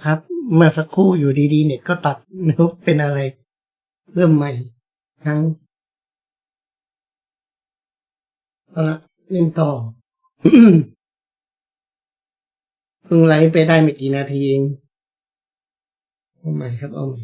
ครับเมื่อสักครู่อยู่ดีๆเน็ตก็ตัดไม่รู้เป็นอะไรเริ่มใหม่ทั้งเอาละเล่นต่อ เพิ่งไลฟ์ไปได้ไม่กี่นาทีเองเอาใหม่ครับเอาใหม่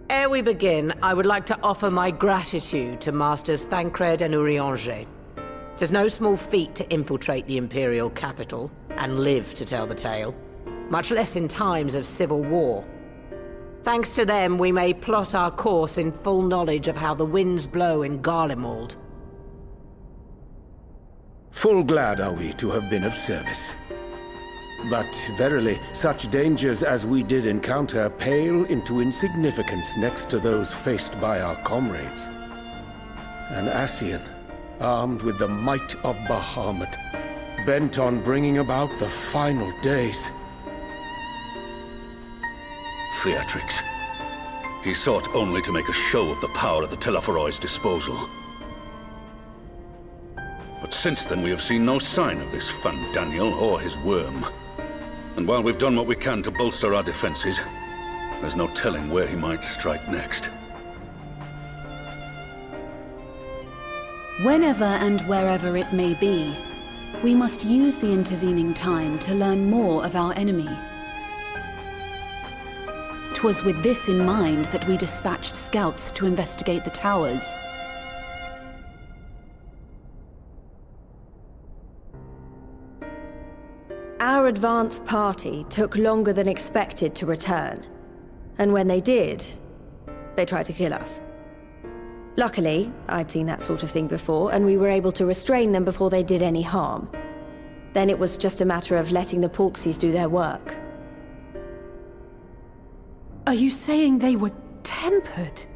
Ere we begin, I would like to offer my gratitude to Masters Thancred and Urianger. Tis no small feat to infiltrate the Imperial capital and live to tell the tale, much less in times of civil war. Thanks to them, we may plot our course in full knowledge of how the winds blow in Garlemald. Full glad are we to have been of service. But verily, such dangers as we did encounter pale into insignificance next to those faced by our comrades. An Ascian, armed with the might of Bahamut, bent on bringing about the final days. Theatrics. He sought only to make a show of the power at the Teleforoid's disposal. But since then we have seen no sign of this Fandaniel or his worm. And while we've done what we can to bolster our defenses, there's no telling where he might strike next. Whenever and wherever it may be, we must use the intervening time to learn more of our enemy. 'Twas with this in mind that we dispatched scouts to investigate the towers. Our advance party took longer than expected to return. And when they did, they tried to kill us. Luckily, I'd seen that sort of thing before, and we were able to restrain them before they did any harm. Then it was just a matter of letting the Porksies do their work. Are you saying they were tempered?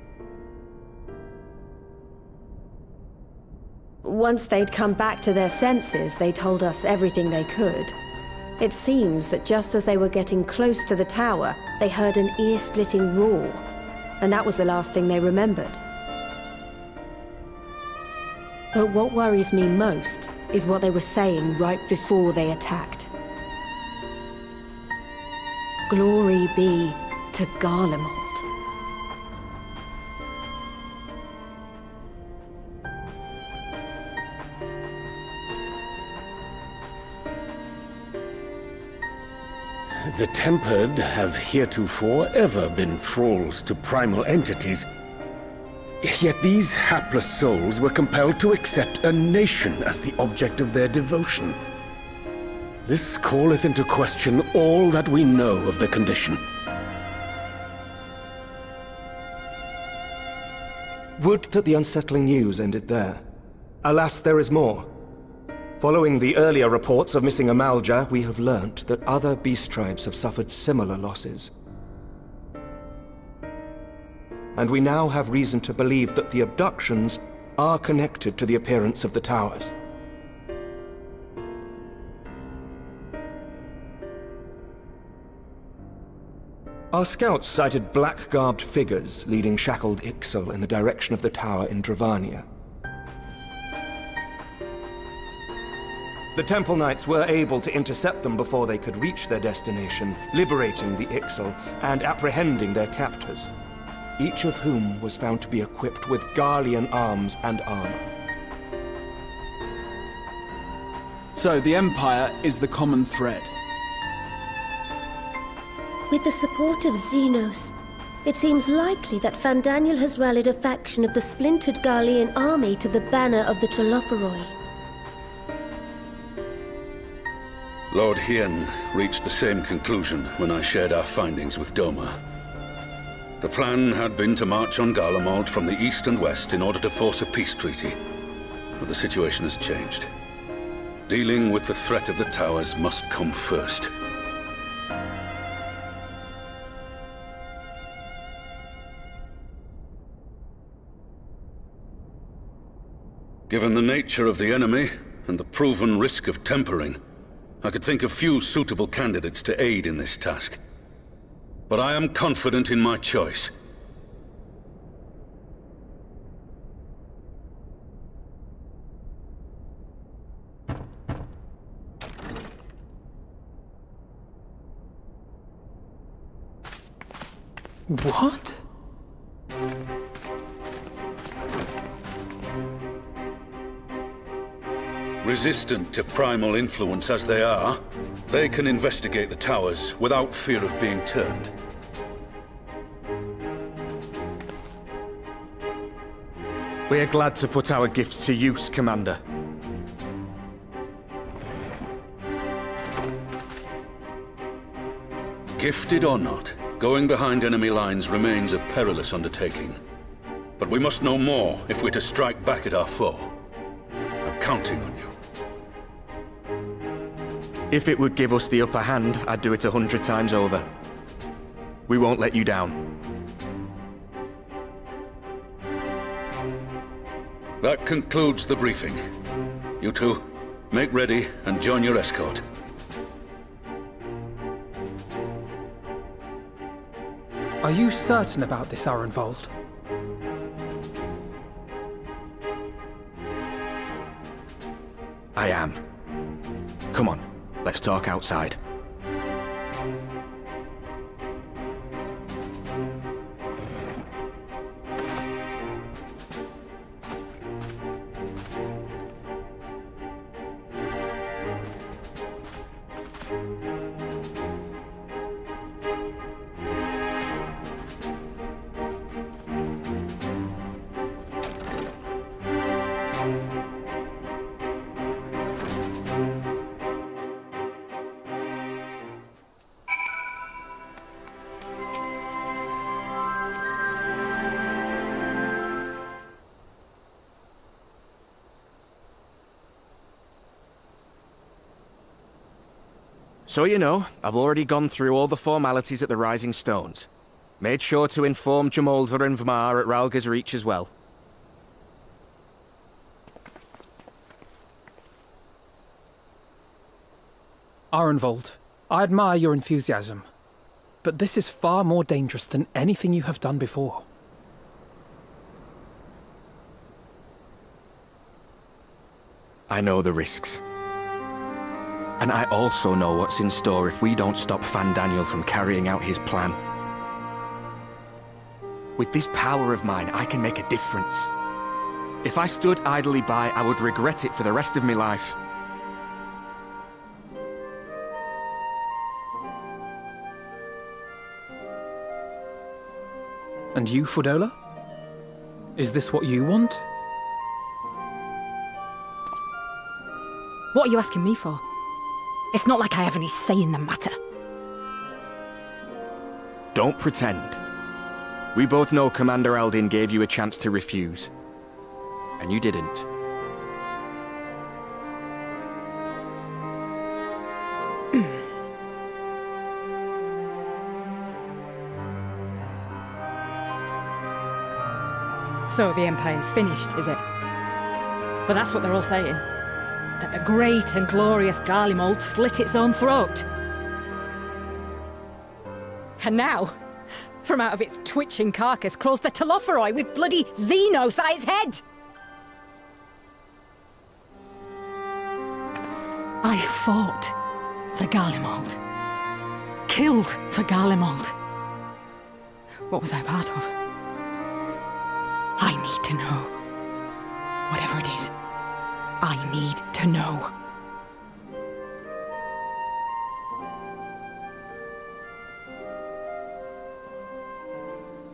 Once they'd come back to their senses, they told us everything they could. It seems that just as they were getting close to the tower, they heard an ear-splitting roar, and that was the last thing they remembered. But what worries me most is what they were saying right before they attacked. Glory be to Garlemald. The Tempered have heretofore ever been thralls to primal entities. Yet these hapless souls were compelled to accept a nation as the object of their devotion. This calleth into question all that we know of the condition. Would that the unsettling news ended there. Alas, there is more. Following the earlier reports of missing Amalja, we have learnt that other beast tribes have suffered similar losses. And we now have reason to believe that the abductions are connected to the appearance of the towers. Our scouts sighted black-garbed figures leading shackled Ixal in the direction of the tower in Dravania. The Temple Knights were able to intercept them before they could reach their destination, liberating the Ixal and apprehending their captors, each of whom was found to be equipped with Garlean arms and armor. So the Empire is the common thread. With the support of Xenos, it seems likely that Fandaniel has rallied a faction of the splintered Garlean army to the banner of the Telophoroi. Lord Hien reached the same conclusion when I shared our findings with Doma. The plan had been to march on Garlemald from the east and west in order to force a peace treaty. But the situation has changed. Dealing with the threat of the towers must come first. Given the nature of the enemy and the proven risk of tempering, I could think of few suitable candidates to aid in this task. But I am confident in my choice. What? Resistant to primal influence as they are, they can investigate the towers without fear of being turned. We are glad to put our gifts to use, Commander. Gifted or not, going behind enemy lines remains a perilous undertaking. But we must know more if we're to strike back at our foe. I'm counting on you. If it would give us the upper hand, I'd do it 100 times over. We won't let you down. That concludes the briefing. You two, make ready and join your escort. Are you certain about this, Arenvold? I am. Come on, let's talk outside. So you know, I've already gone through all the formalities at the Rising Stones. Made sure to inform Jamoldva and Vmar at Ralga's Reach as well. Arenvold, I admire your enthusiasm, but this is far more dangerous than anything you have done before. I know the risks. And I also know what's in store if we don't stop Fandaniel from carrying out his plan. With this power of mine, I can make a difference. If I stood idly by, I would regret it for the rest of my life. And you, Fudola? Is this what you want? What are you asking me for? It's not like I have any say in the matter. Don't pretend. We both know Commander Eldin gave you a chance to refuse. And you didn't. So the Empire's finished, is it? But that's what they're all saying. That the great and glorious Garlemald slit its own throat. And now, from out of its twitching carcass crawls the Telophoroi with bloody Xenos at its head! I fought for Garlemald. Killed for Garlemald. What was I part of? I need to know. Whatever it is, I need to know.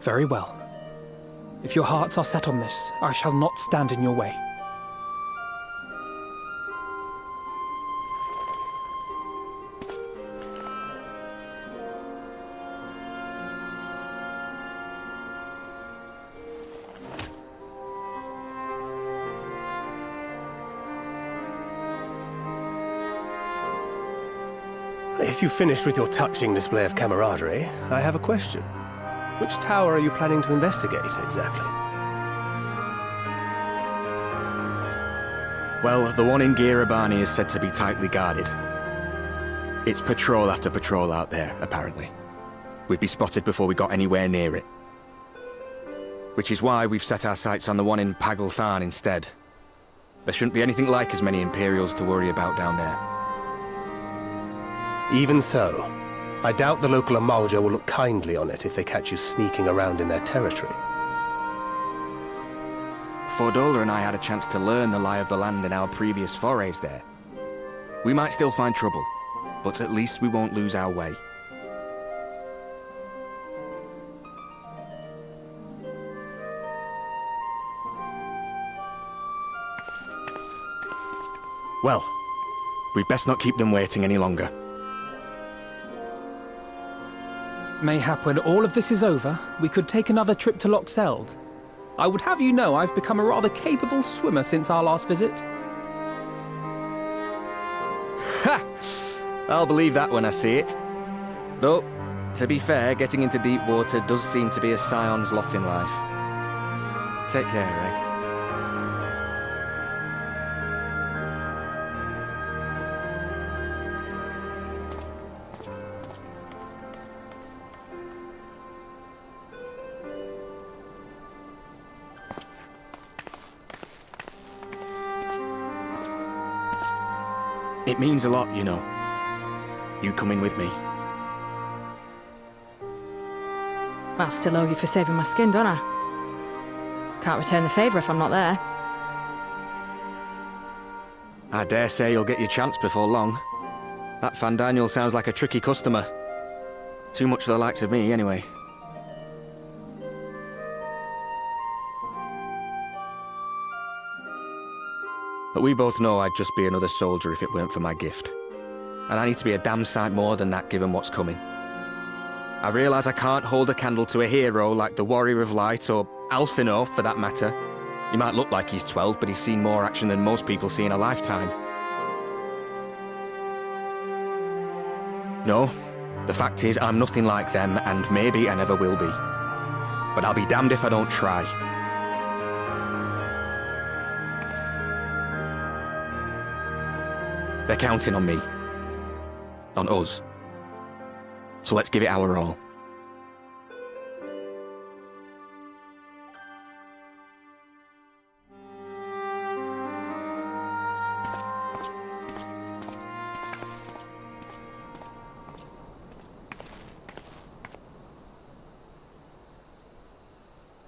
Very well. If your hearts are set on this, I shall not stand in your way. If you've finished with your touching display of camaraderie, I have a question. Which tower are you planning to investigate, exactly? Well, the one in Girabani is said to be tightly guarded. It's patrol after patrol out there, apparently. We'd be spotted before we got anywhere near it. Which is why we've set our sights on the one in Pagalthan instead. There shouldn't be anything like as many Imperials to worry about down there. Even so, I doubt the local Amalja will look kindly on it if they catch you sneaking around in their territory. Fordola and I had a chance to learn the lie of the land in our previous forays there. We might still find trouble, but at least we won't lose our way. Well, we'd best not keep them waiting any longer. Mayhap when all of this is over, we could take another trip to Loxeld. I would have you know I've become a rather capable swimmer since our last visit. Ha! I'll believe that when I see it. Though, to be fair, getting into deep water does seem to be a scion's lot in life. Take care, eh? It means a lot, you know. You coming with me. I'll still owe you for saving my skin, don't I? Can't return the favour if I'm not there. I dare say you'll get your chance before long. That Fandaniel sounds like a tricky customer. Too much for the likes of me, anyway. But we both know I'd just be another soldier if it weren't for my gift. And I need to be a damn sight more than that given what's coming. I realise I can't hold a candle to a hero like the Warrior of Light or Alphino, for that matter. He might look like he's 12, but he's seen more action than most people see in a lifetime. No, the fact is I'm nothing like them, and maybe I never will be. But I'll be damned if I don't try. They're counting on me. On us. So let's give it our all.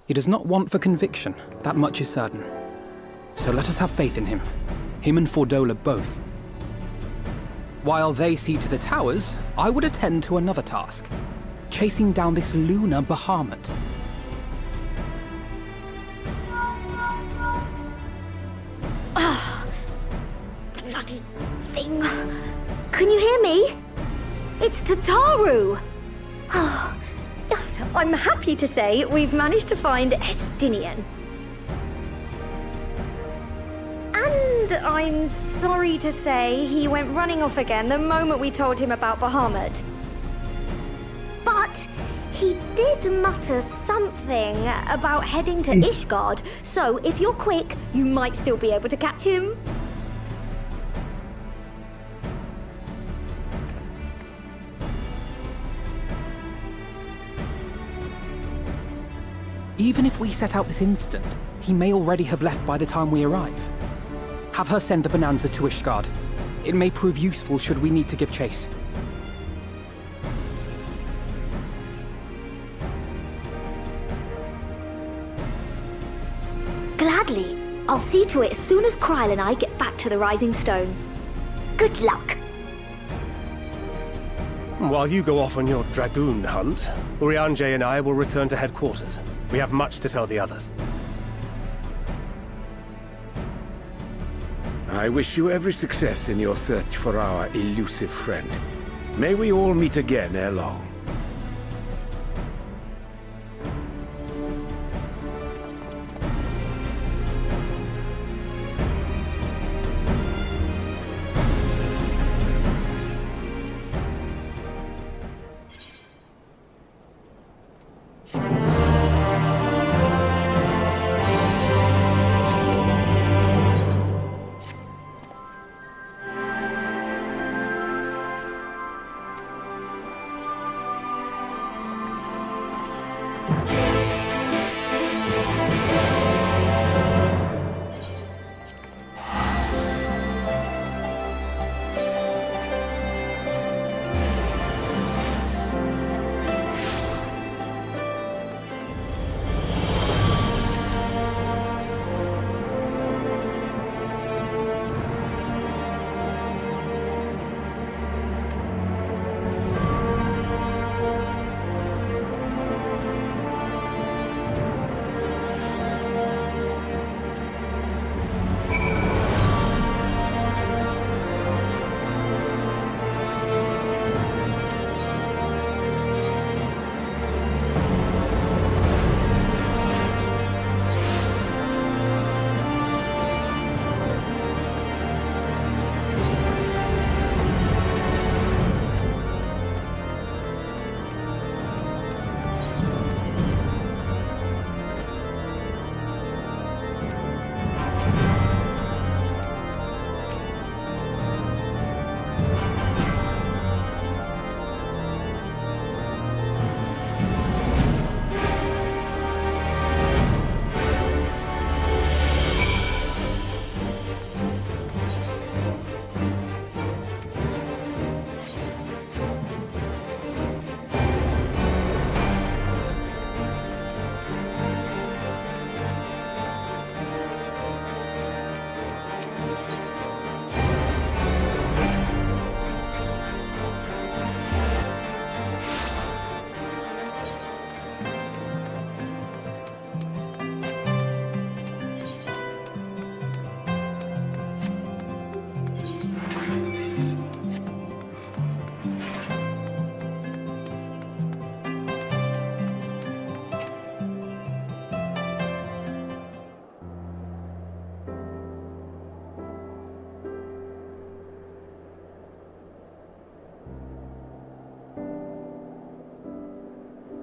He does not want for conviction, that much is certain. So let us have faith in him. Him and Fordola both. While they see to the towers, I would attend to another task. Chasing down this lunar Bahamut. Ah, bloody thing. Can you hear me? It's Tataru. Ah, I'm happy to say we've managed to find Estinian. And I'm sorry to say he went running off again the moment we told him about Bahamut. But he did mutter something about heading to Ishgard, so if you're quick, you might still be able to catch him. Even if we set out this instant, he may already have left by the time we arrive. Have her send the Bonanza to Ishgard. It may prove useful should we need to give chase. Gladly. I'll see to it as soon as Kryle and I get back to the Rising Stones. Good luck. While you go off on your dragoon hunt, Urianger and I will return to headquarters. We have much to tell the others. I wish you every success in your search for our elusive friend. May we all meet again ere long.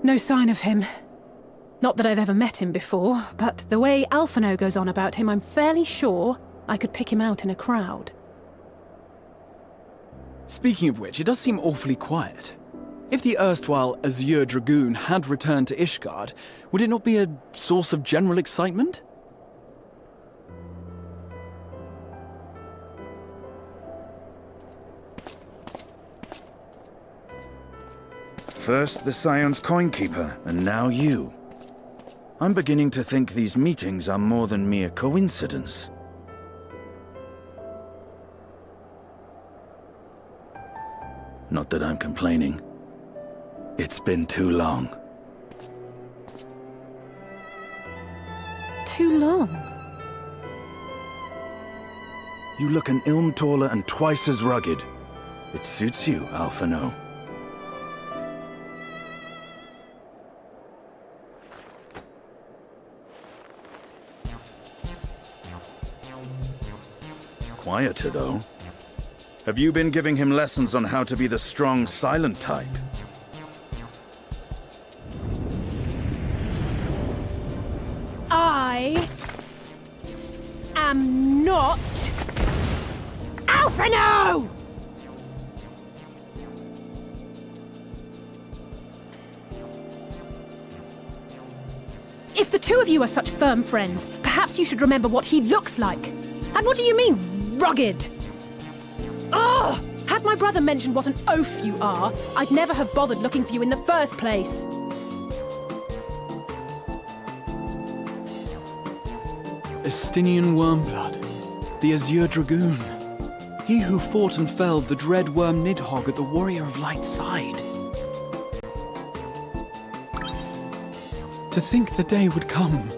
No sign of him. Not that I've ever met him before, but the way Alphino goes on about him, I'm fairly sure I could pick him out in a crowd. Speaking of which, it does seem awfully quiet. If the erstwhile Azure Dragoon had returned to Ishgard, would it not be a source of general excitement? First the Scion's Coinkeeper, and now you. I'm beginning to think these meetings are more than mere coincidence. Not that I'm complaining. It's been too long. Too long? You look an ilm taller and twice as rugged. It suits you, Alphino. Quieter, though. Have you been giving him lessons on how to be the strong, silent type? I am not Alphino! If the two of you are such firm friends, perhaps you should remember what he looks like. And what do you mean, rugged? Had my brother mentioned what an oaf you are, I'd never have bothered looking for you in the first place. Estinian Wormblood, the Azure Dragoon. He who fought and felled the dread worm Nidhogg at the Warrior of Light's side. To think the day would come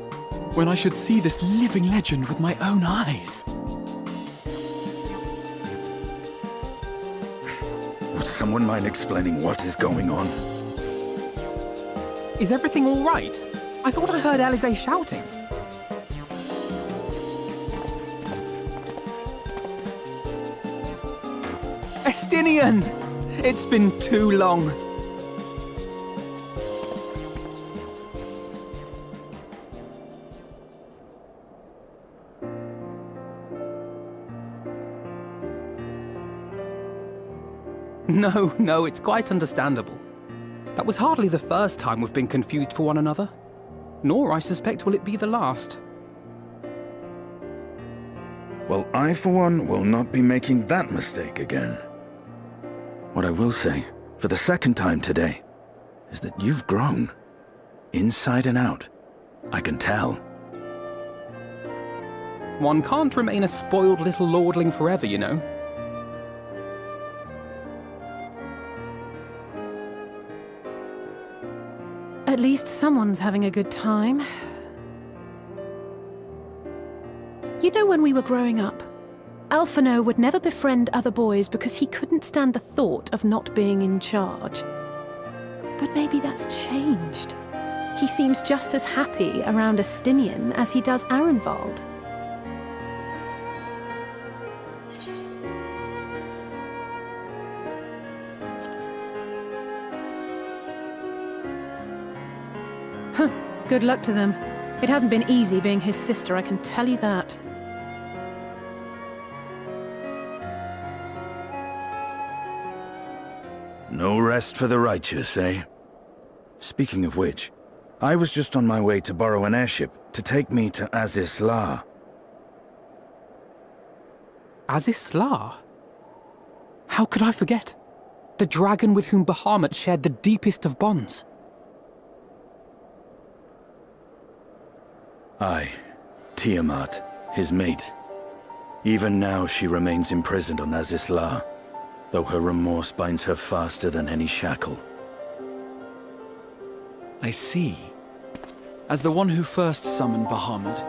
when I should see this living legend with my own eyes. Would someone mind explaining what is going on? Is everything all right? I thought I heard Alize shouting. Estinian! It's been too long. No, it's quite understandable. That was hardly the first time we've been confused for one another. Nor, I suspect, will it be the last. Well, I, for one, will not be making that mistake again. What I will say, for the second time today, is that you've grown. Inside and out. I can tell. One can't remain a spoiled little lordling forever, you know. At least someone's having a good time. You know, when we were growing up, Alphino would never befriend other boys because he couldn't stand the thought of not being in charge. But maybe that's changed. He seems just as happy around Estinian as he does Arenvald. Huh, good luck to them. It hasn't been easy being his sister, I can tell you that. No rest for the righteous, eh? Speaking of which, I was just on my way to borrow an airship to take me to Azisla. Azisla? How could I forget? The dragon with whom Bahamut shared the deepest of bonds. Aye, Tiamat, his mate. Even now she remains imprisoned on Azisla, though her remorse binds her faster than any shackle. I see. As the one who first summoned Bahamut,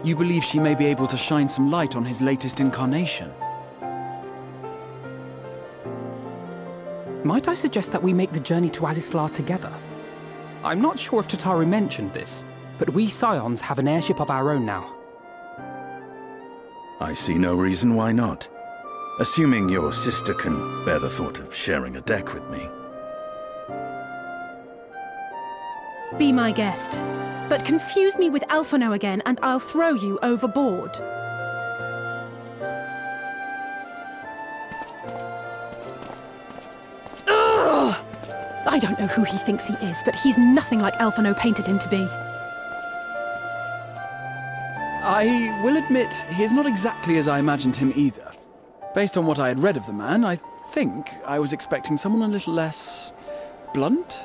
you believe she may be able to shine some light on his latest incarnation. Might I suggest that we make the journey to Azisla together? I'm not sure if Tataru mentioned this, but we Scions have an airship of our own now. I see no reason why not. Assuming your sister can bear the thought of sharing a deck with me. Be my guest, but confuse me with Alphino again and I'll throw you overboard. Ugh! I don't know who he thinks he is, but he's nothing like Alphino painted him to be. I will admit, he is not exactly as I imagined him either. Based on what I had read of the man, I think I was expecting someone a little less blunt?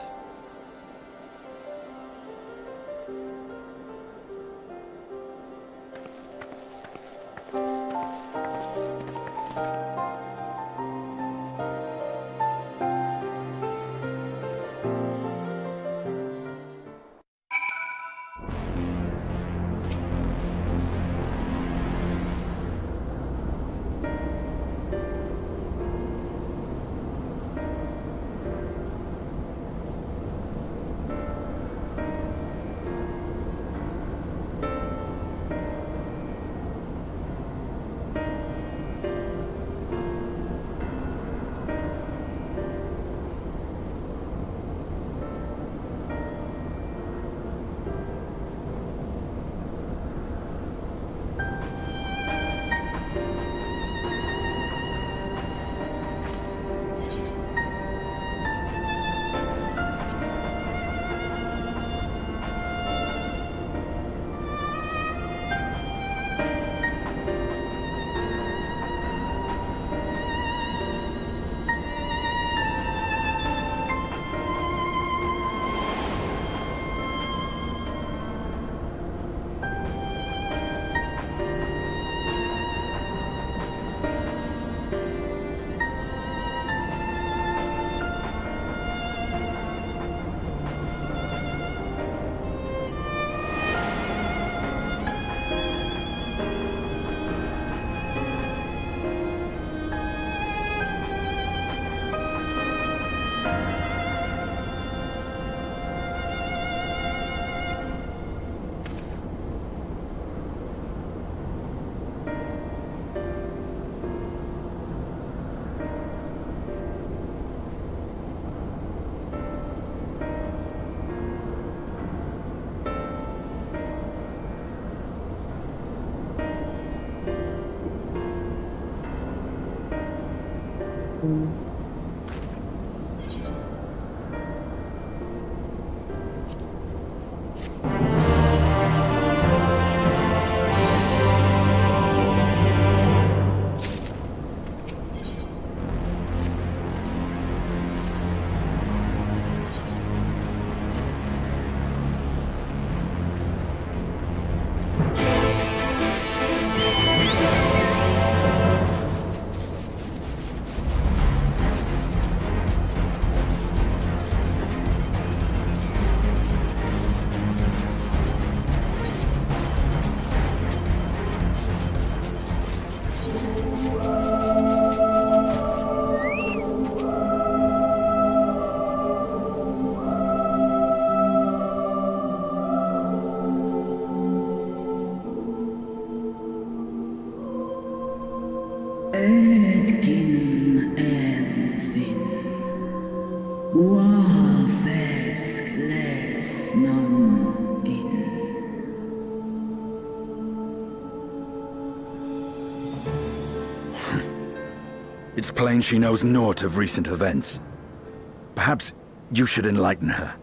It's plain she knows naught of recent events. Perhaps you should enlighten her.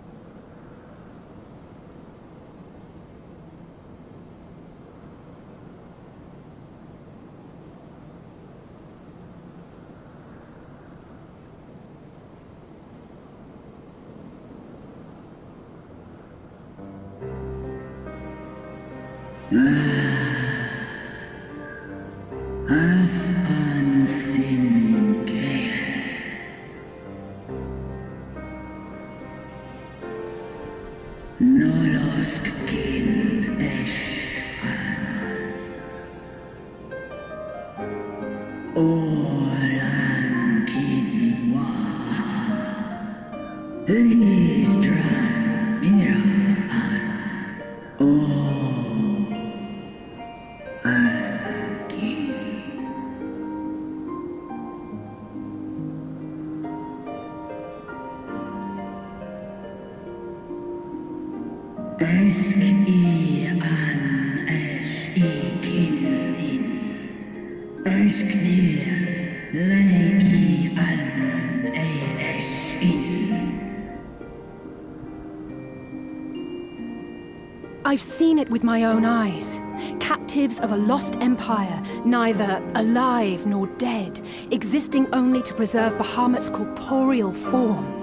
I've seen it with my own eyes. Captives of a lost empire, neither alive nor dead, existing only to preserve Bahamut's corporeal form.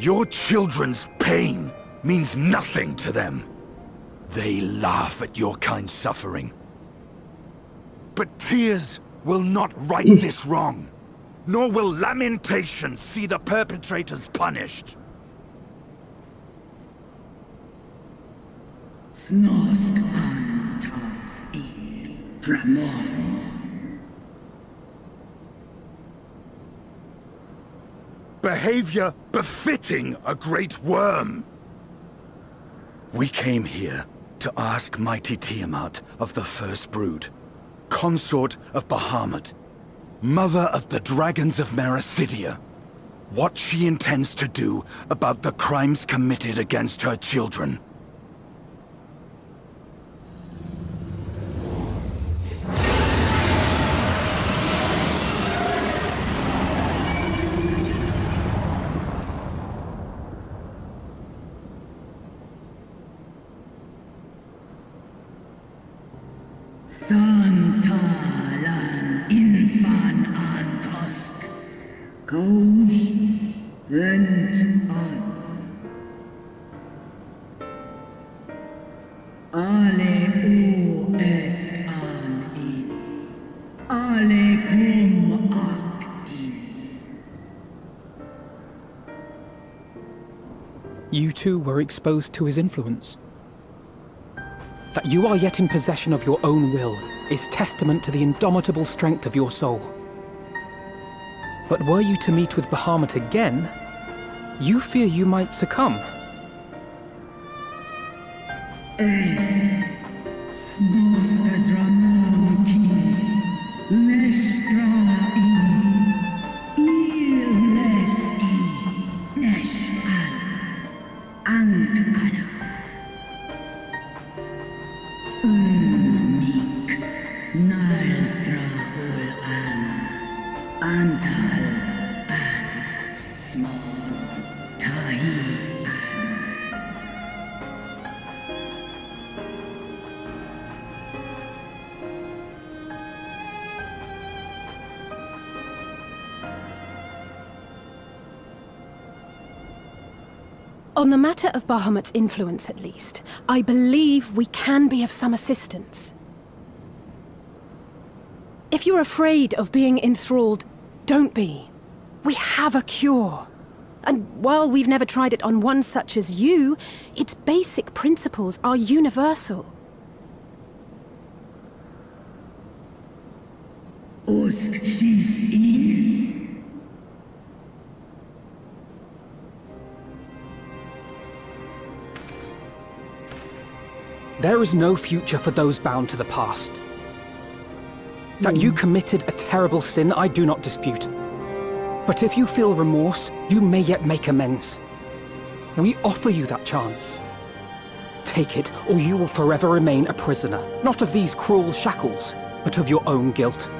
Your children's pain means nothing to them. They laugh at your kind suffering. But tears will not right this wrong, nor will lamentation see the perpetrators punished. Snosk anta in Dramon. Behavior befitting a great worm. We came here to ask mighty Tiamat of the First Brood, consort of Bahamut, mother of the dragons of Meracidia, what she intends to do about the crimes committed against her children. Santalan infan antosk, Gaush, Lent on, You two were exposed to his influence. That you are yet in possession of your own will is testament to the indomitable strength of your soul. But were you to meet with Bahamut again, you fear you might succumb. On the matter of Bahamut's influence, at least, I believe we can be of some assistance. If you're afraid of being enthralled, don't be. We have a cure. And while we've never tried it on one such as you, its basic principles are universal. There is no future for those bound to the past. That you committed a terrible sin, I do not dispute. But if you feel remorse, you may yet make amends. We offer you that chance. Take it, or you will forever remain a prisoner, not of these cruel shackles, but of your own guilt.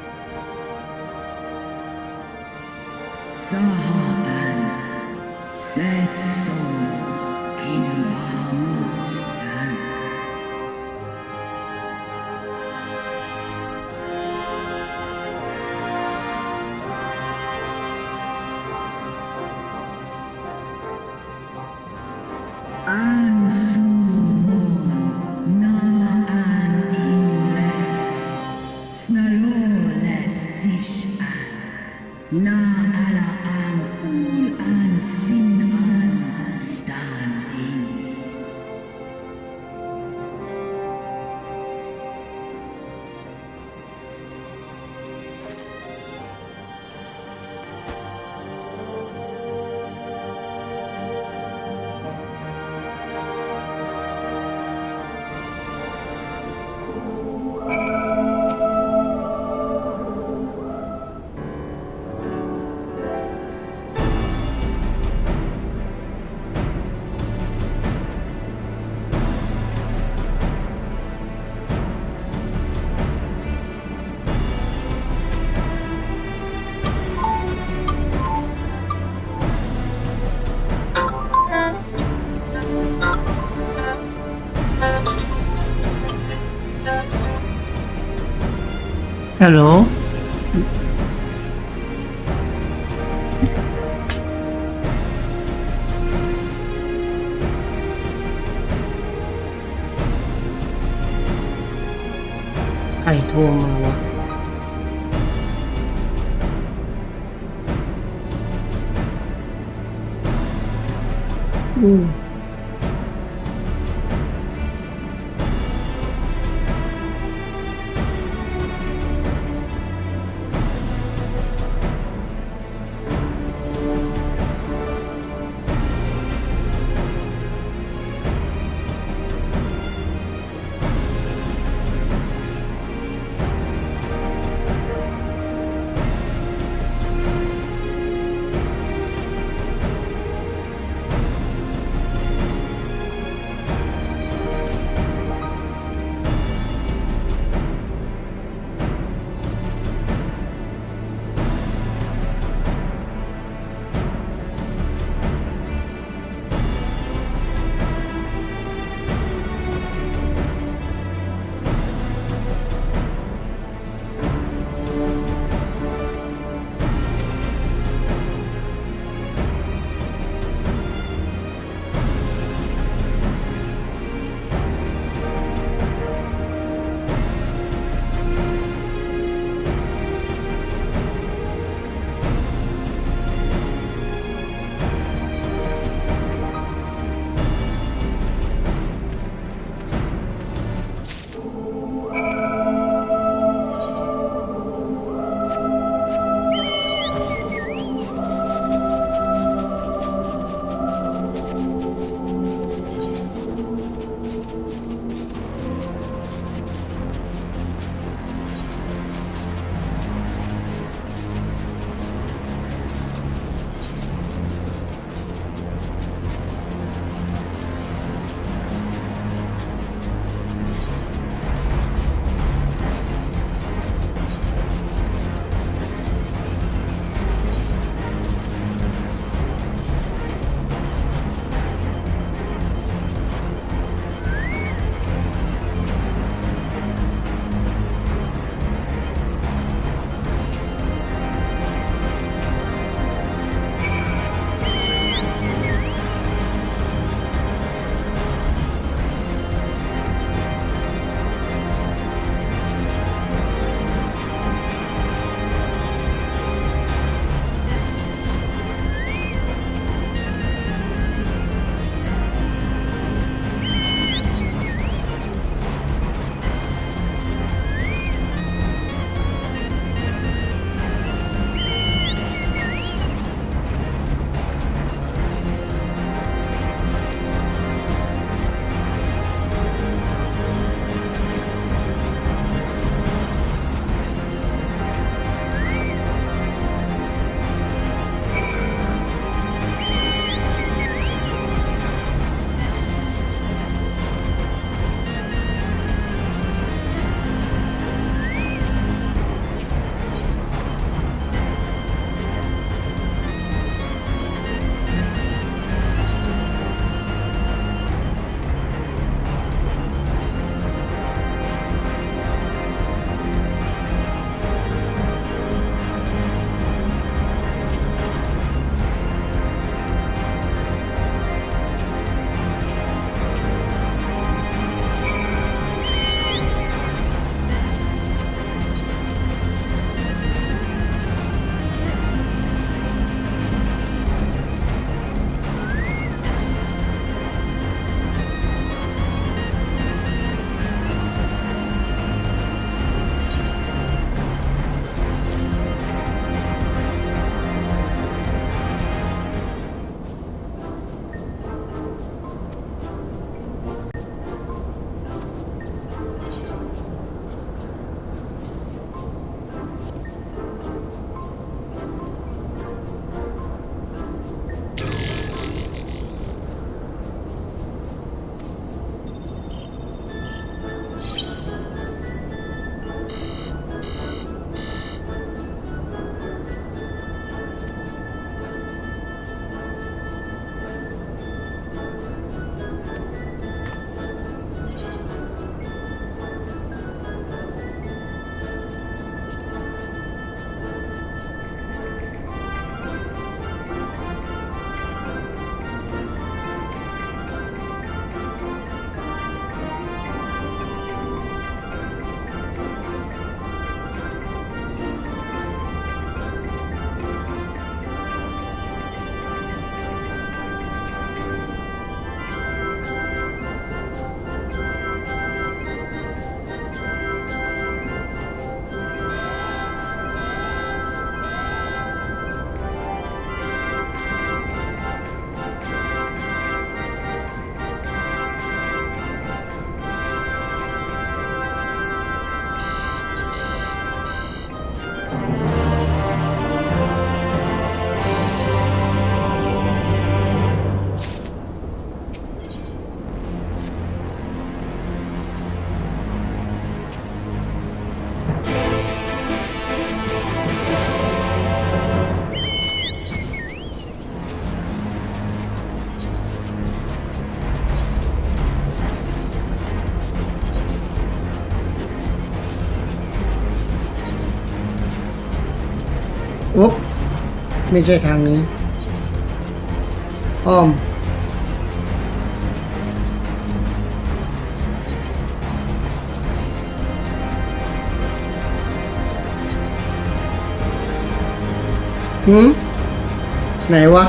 Hello?ใครโทรมาวะ ไม่ใช่ทางนี้อ้อมไหนวะ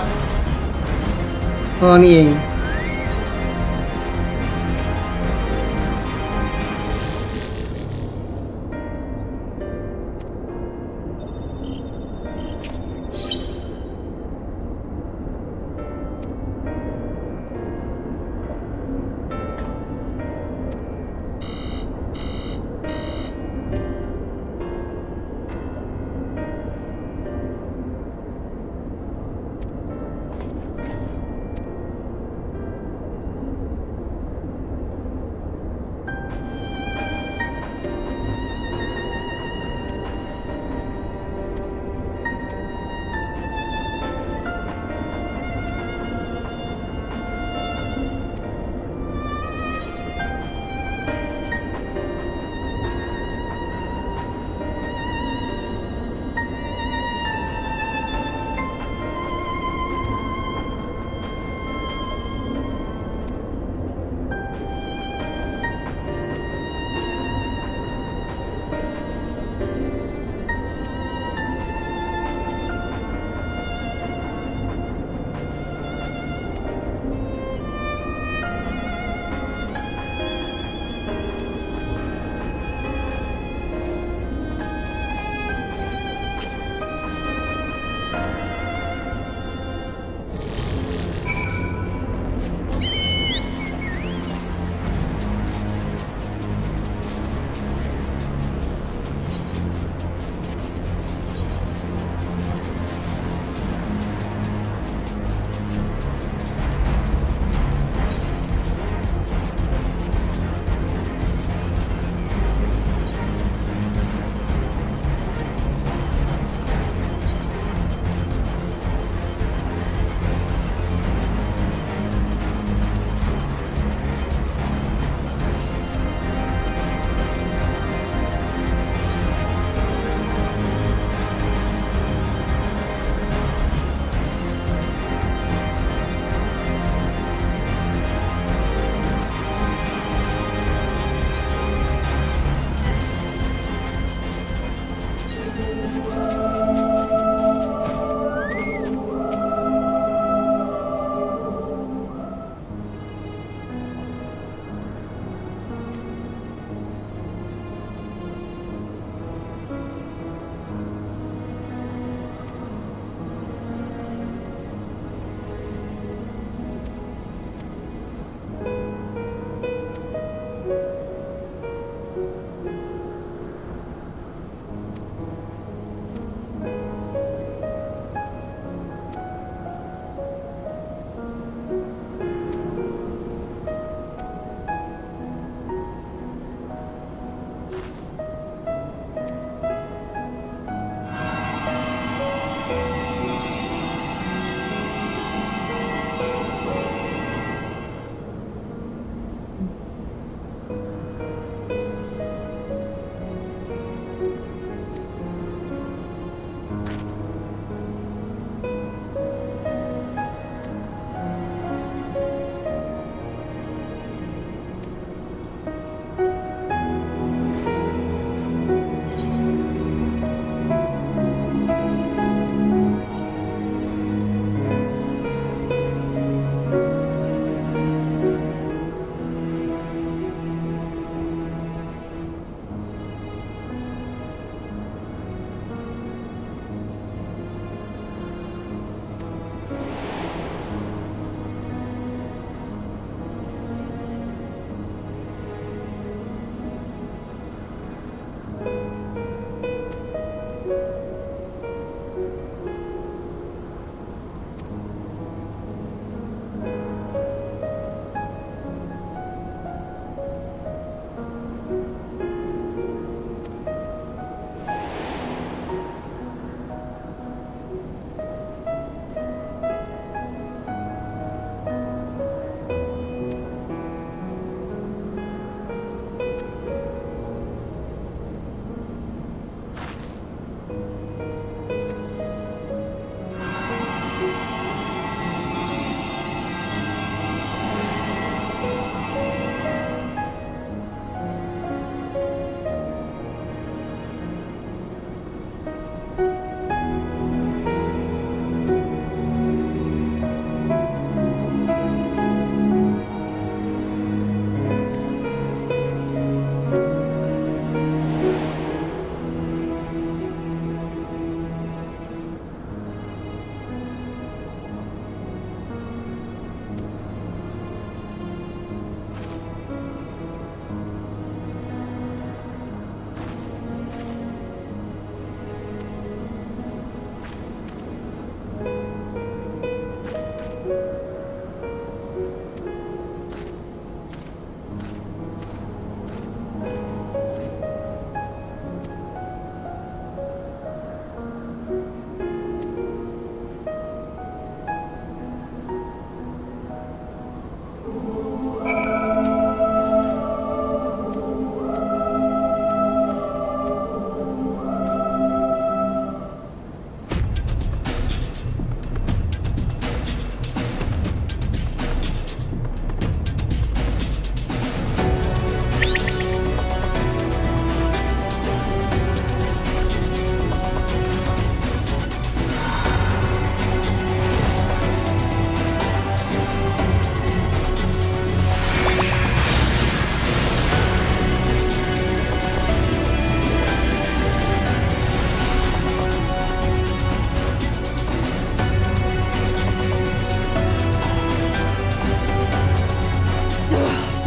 อ๋อนี่เอง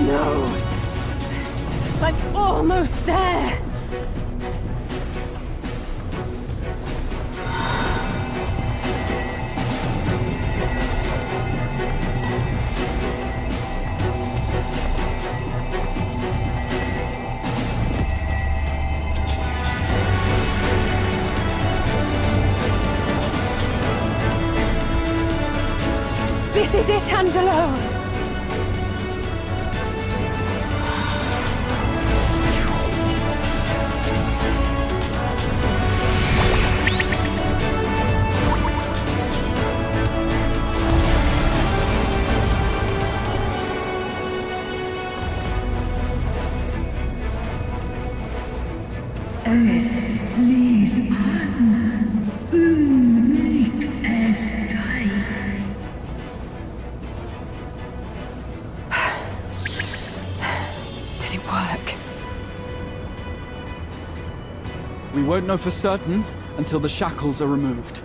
No! I'm almost there! This is it, Angelo! Es lies an. Unmig es dei. Did it work? We won't know for certain until the shackles are removed.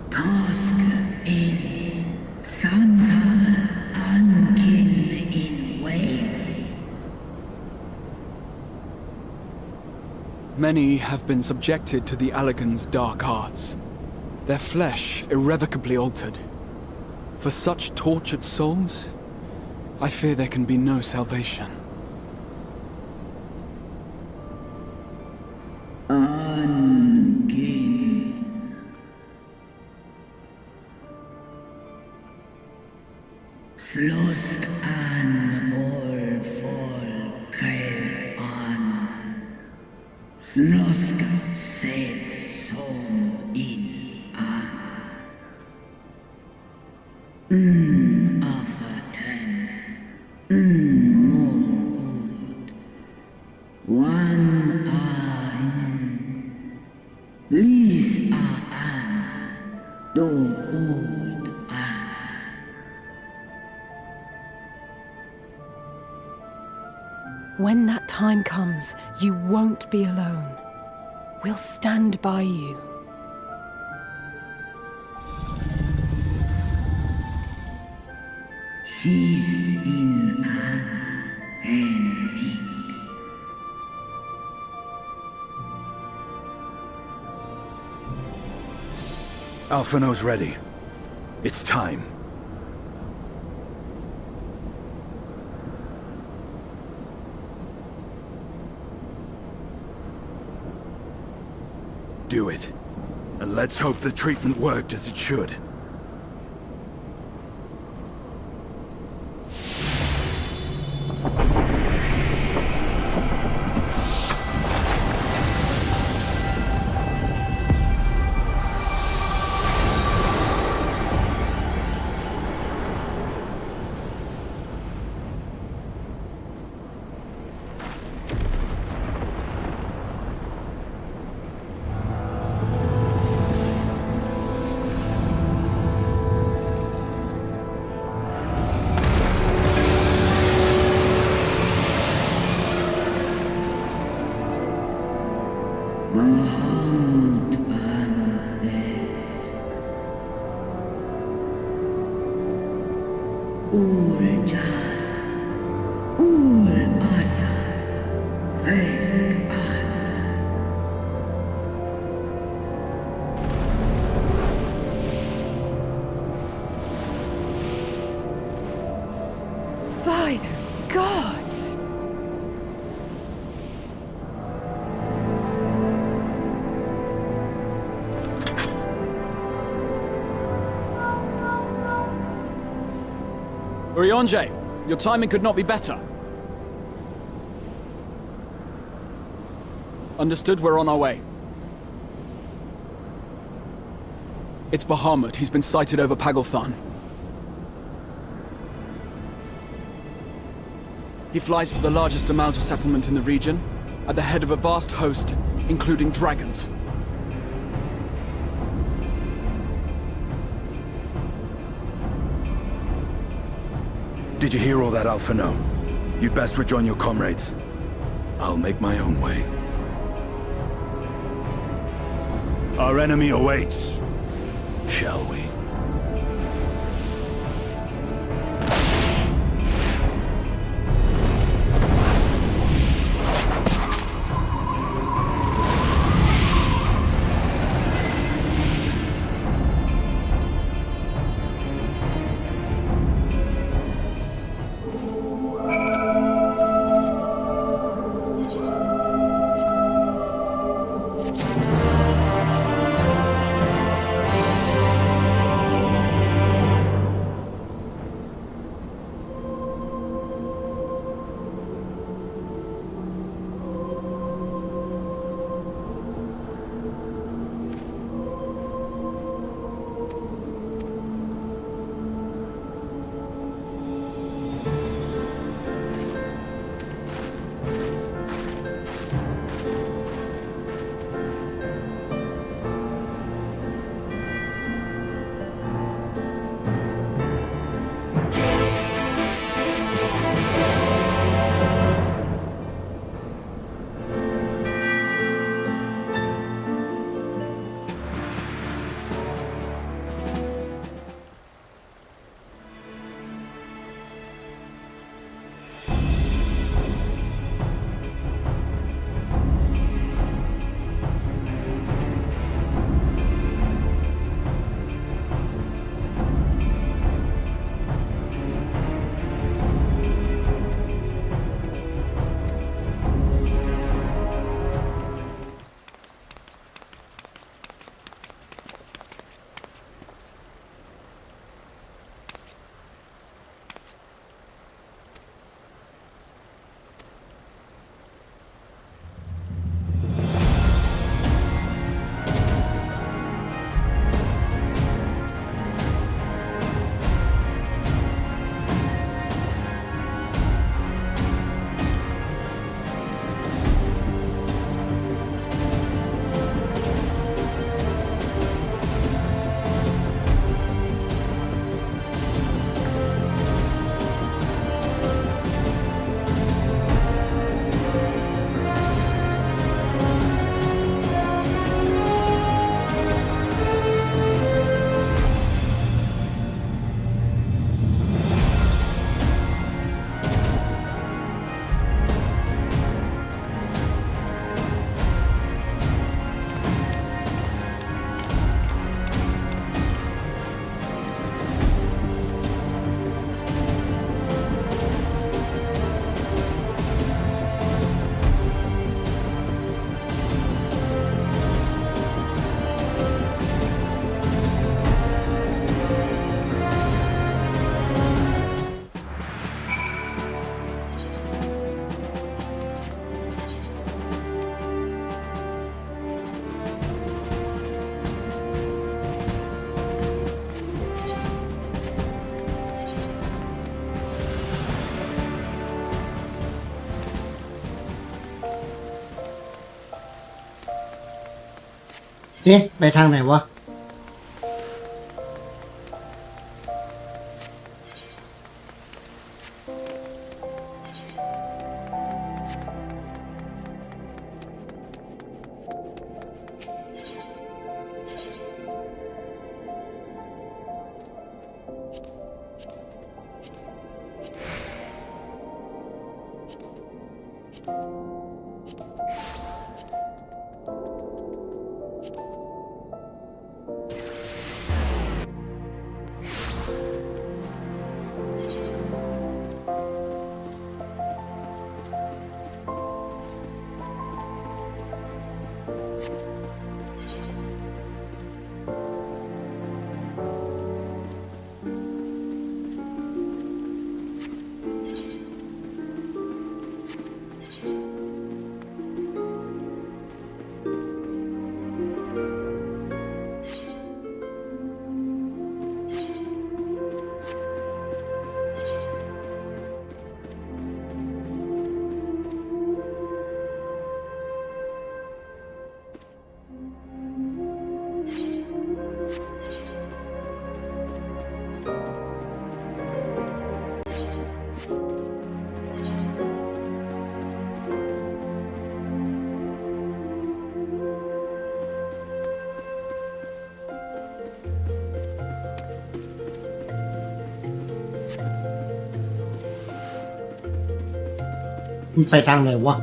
Task in Santal Ankin in Wales. Many have been subjected to the Allagan's dark arts, their flesh irrevocably altered. For such tortured souls, I fear there can be no salvation. Ankin. Slosk an all folkel an. Slosk sed som in an. Aften. Morud. One an. Lis an. Do ud an. When that time comes, you won't be alone. We'll stand by you. She's in an enmig. Alphino's ready. It's time. Do it. And let's hope the treatment worked as it should. Bahamut an Urjas Ur Asa Vesk an. By the gods! Urianger, your timing could not be better. Understood, we're on our way. It's Bahamut. He's been sighted over Pagalthan. He flies for the largest Amalja settlement in the region, at the head of a vast host, including dragons. Did you hear all that, Alphino? You'd best rejoin your comrades. I'll make my own way. Our enemy awaits. Shall we?เอ๊ะไปทางไหนวะ มันไปทางไหนวะ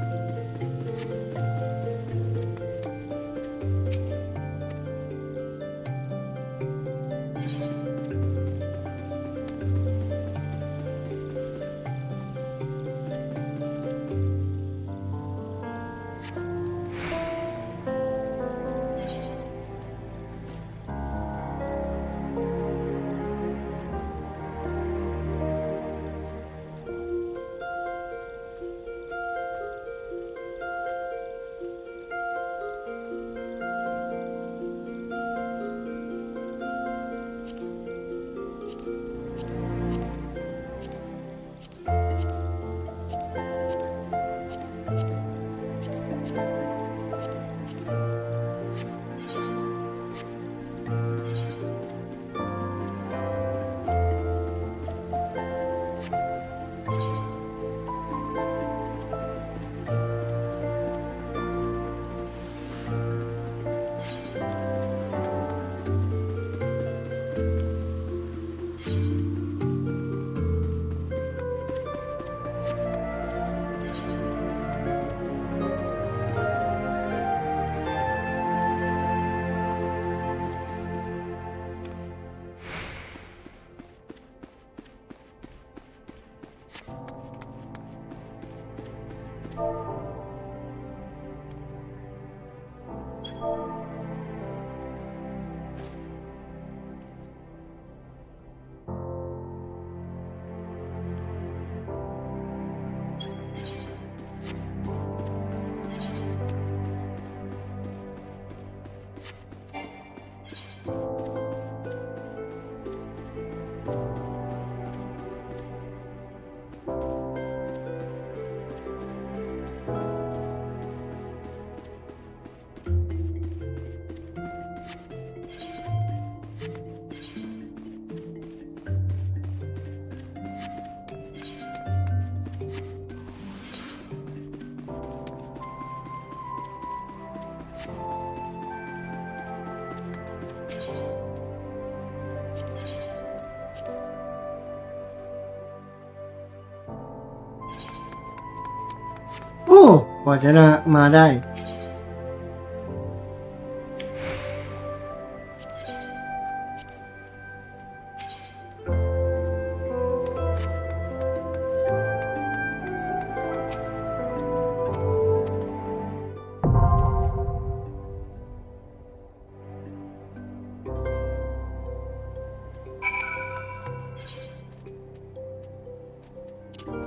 โอ้กว่าจะมาได้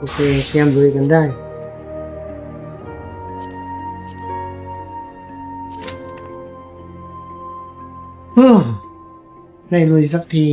โอเคเตรียมลุยกันได้ได้ลุยสักที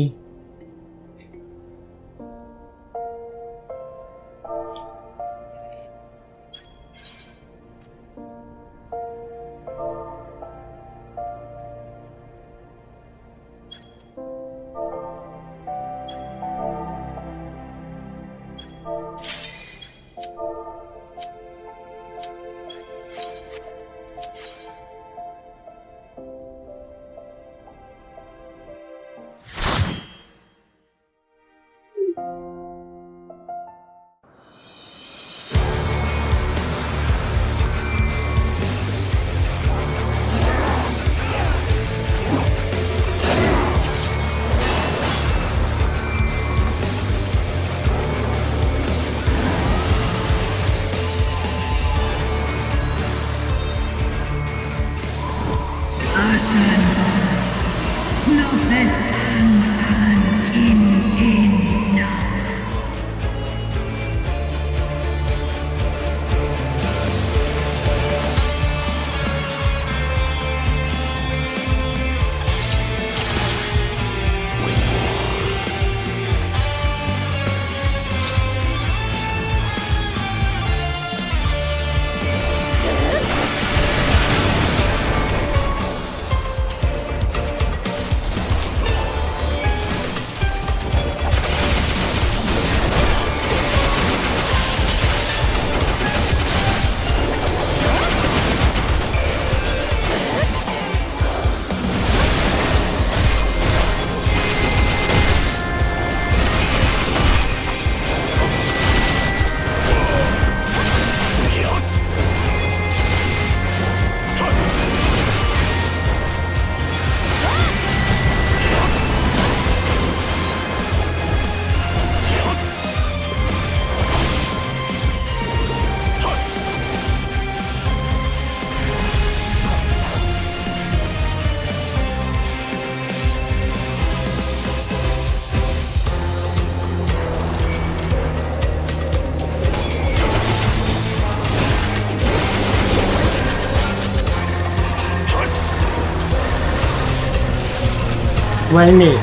ไวเมด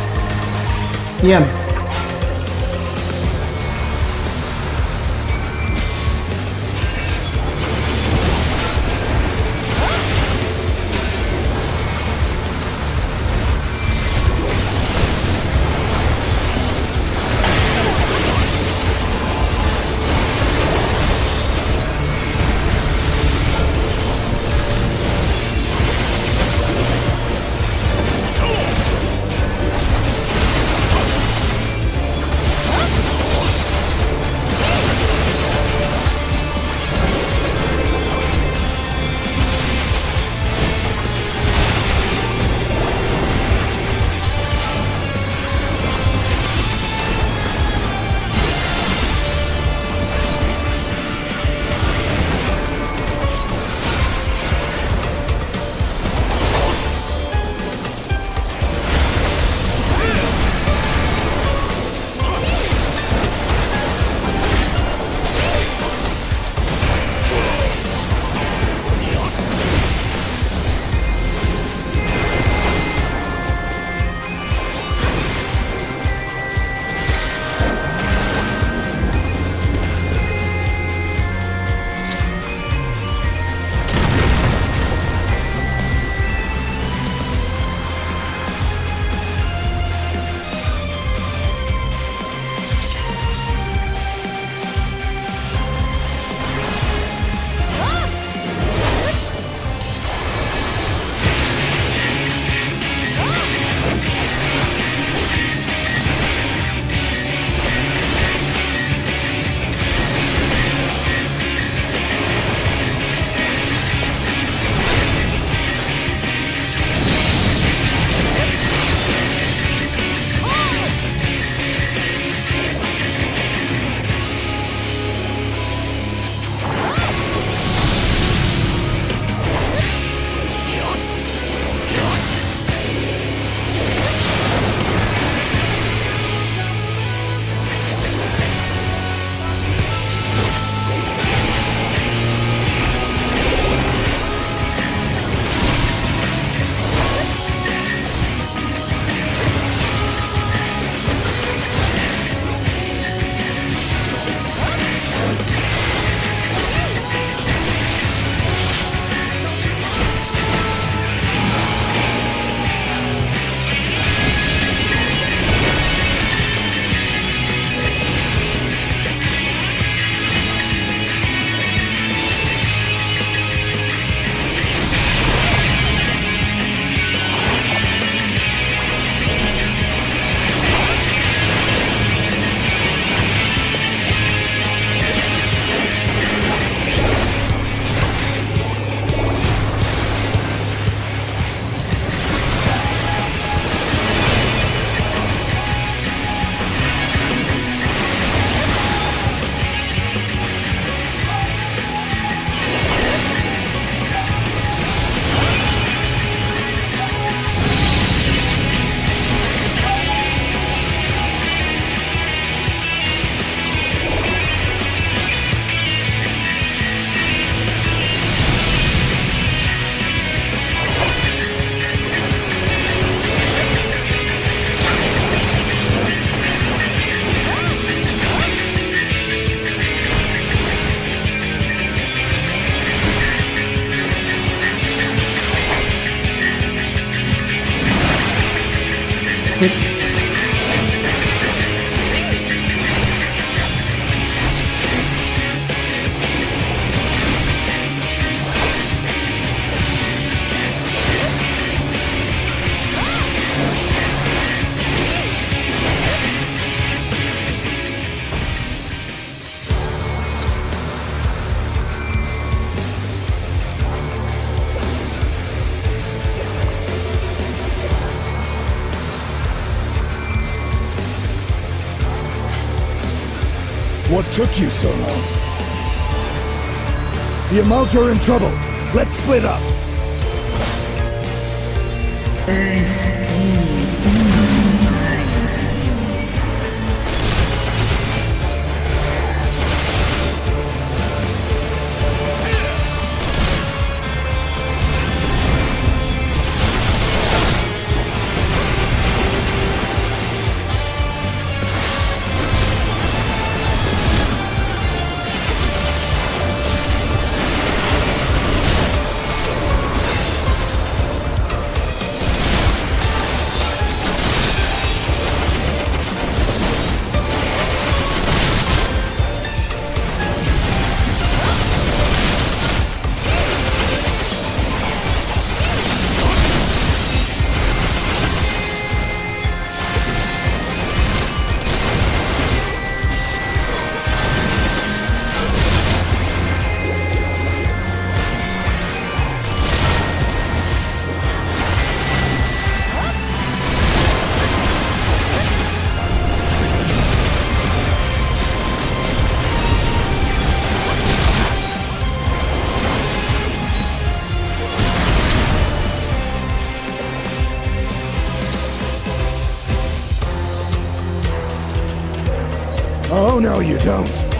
เยี่ยมWhat took you so long? The Amalja are in trouble. Let's split up. no, you don't.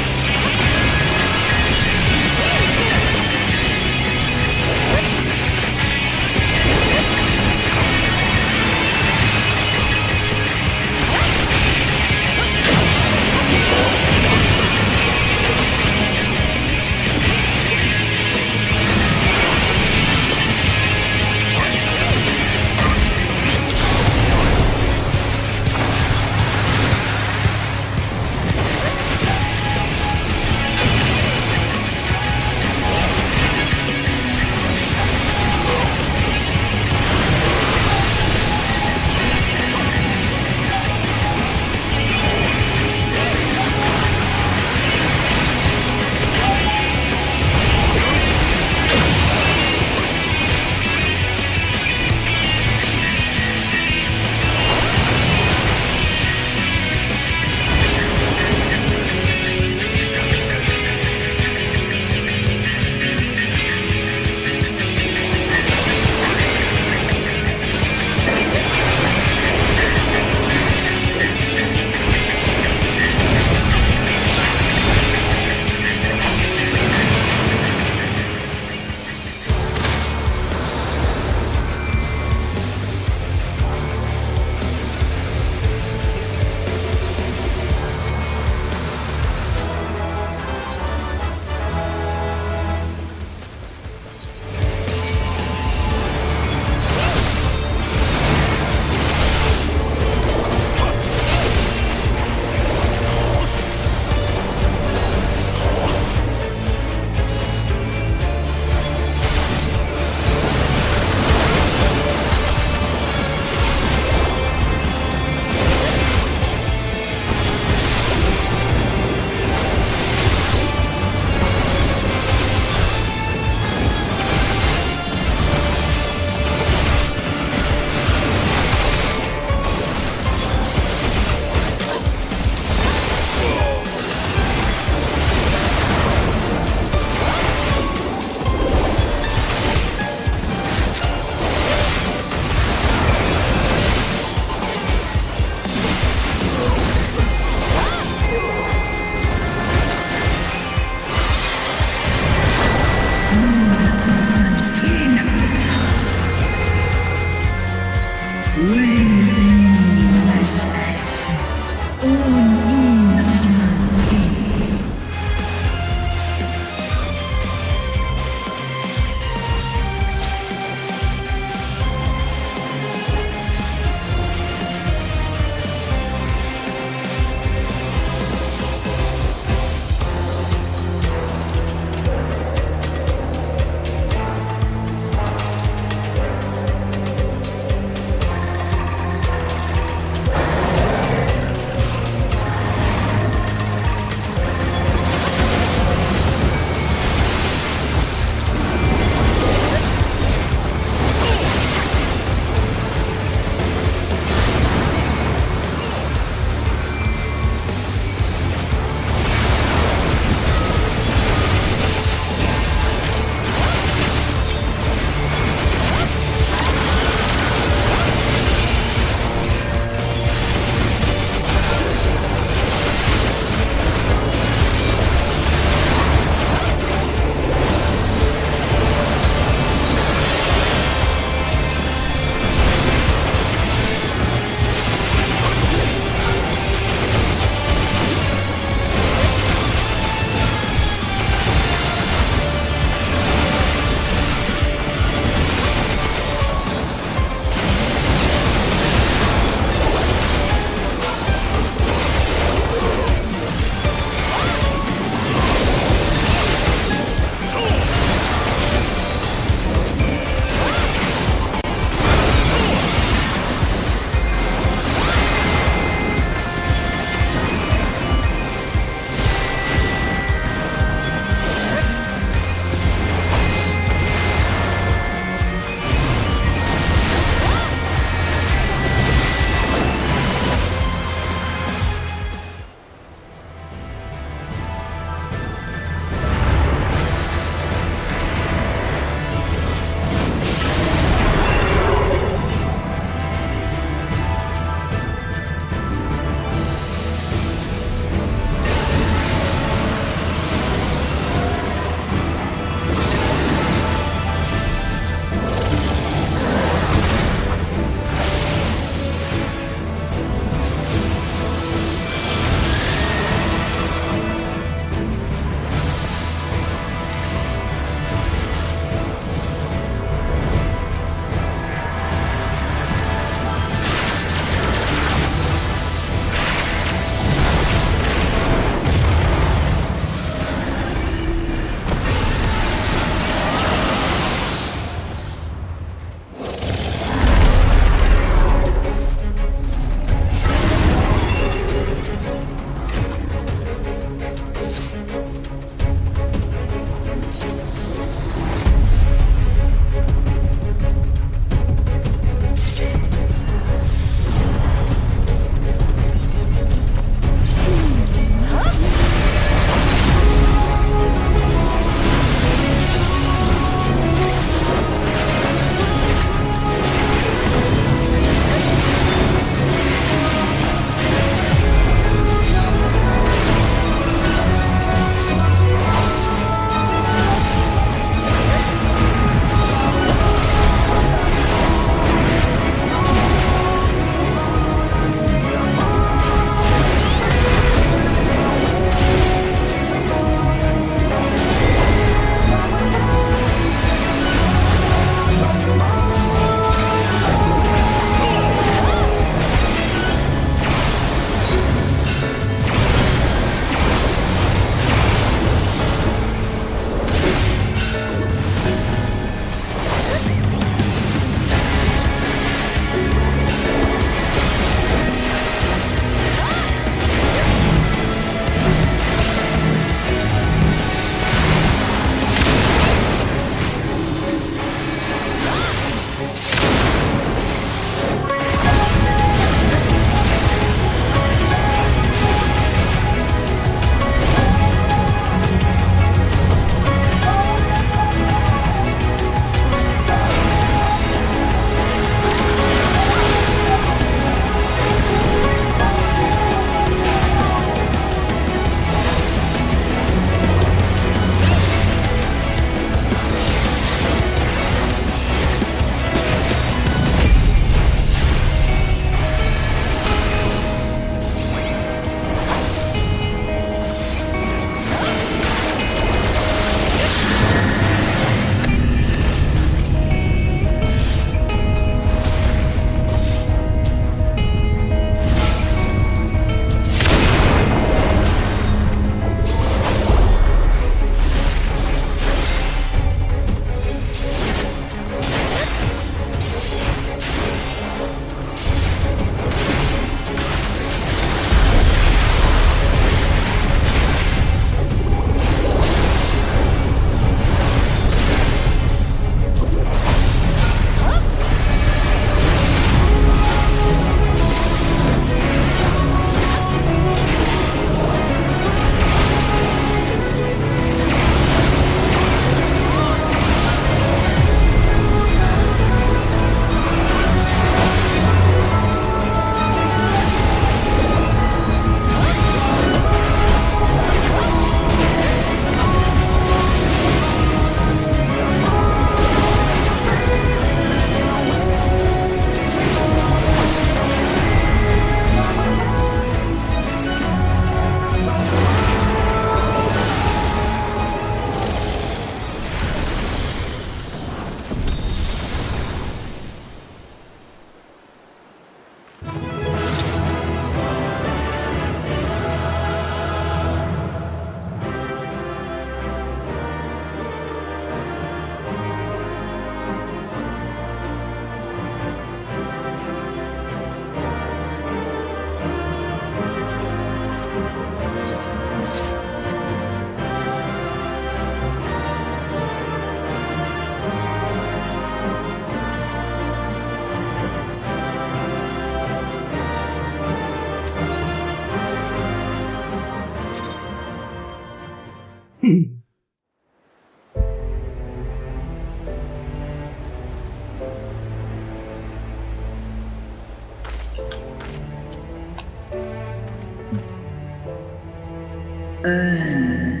Kin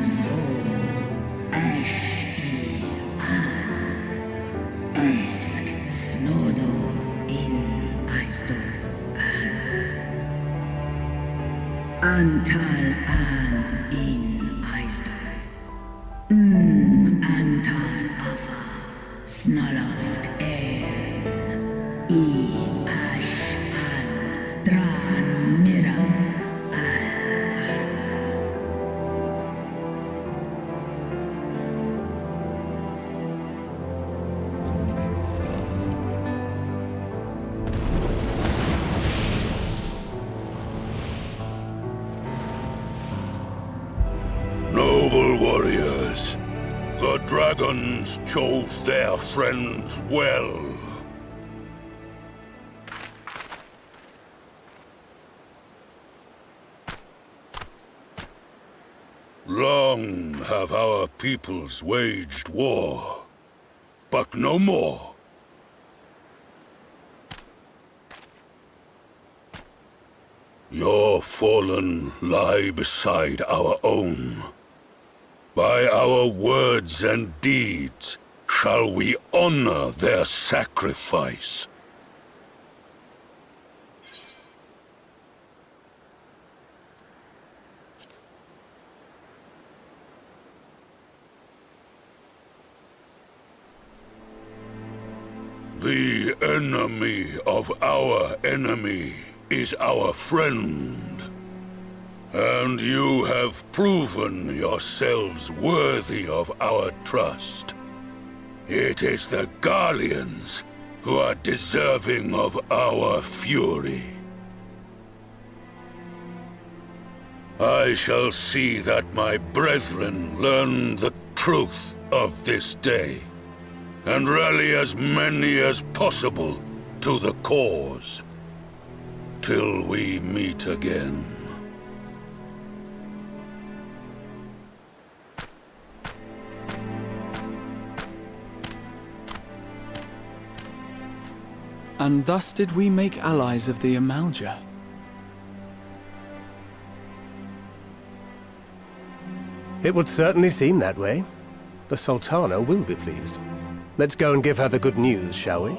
So Ash Esk Snodo in Aisto Antal An in Aisto Antal Afa Snalask Ash An Dran Mira Noble warriors, the dragons chose their friends well. Long have our peoples waged war, but no more. Your fallen lie beside our own. By our words and deeds shall we honor their sacrifice. The enemy of our enemy is our friend. And you have proven yourselves worthy of our trust. It is the Garleans who are deserving of our fury. I shall see that my brethren learn the truth of this day, and rally as many as possible to the cause, till we meet again. And thus did we make allies of the Amalja. It would certainly seem that way. The Sultana will be pleased. Let's go and give her the good news, shall we?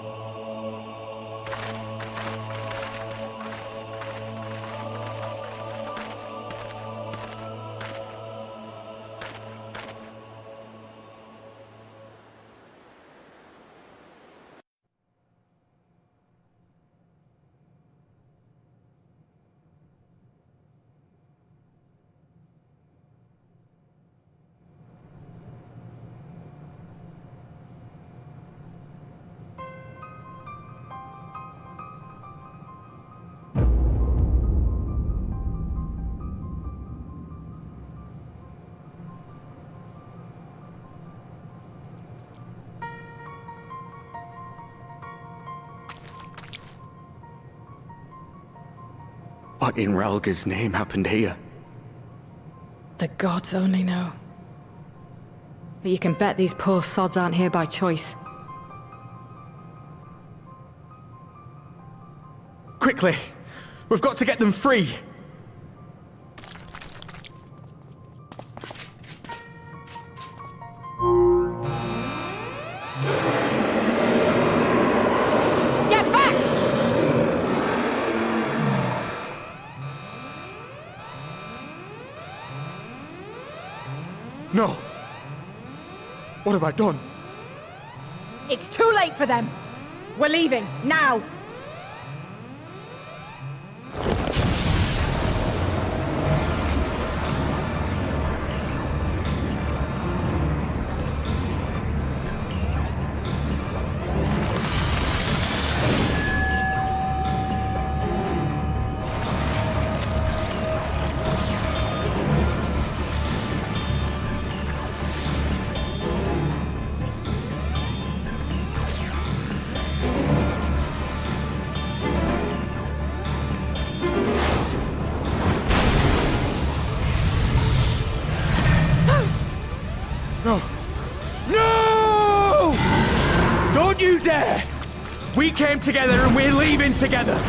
What in Ralga's name happened here? The gods only know. But you can bet these poor sods aren't here by choice. Quickly! We've got to get them free! Get back! No! What have I done? It's too late for them! We're leaving, now! No! No! Don't you dare! We came together and we're leaving together!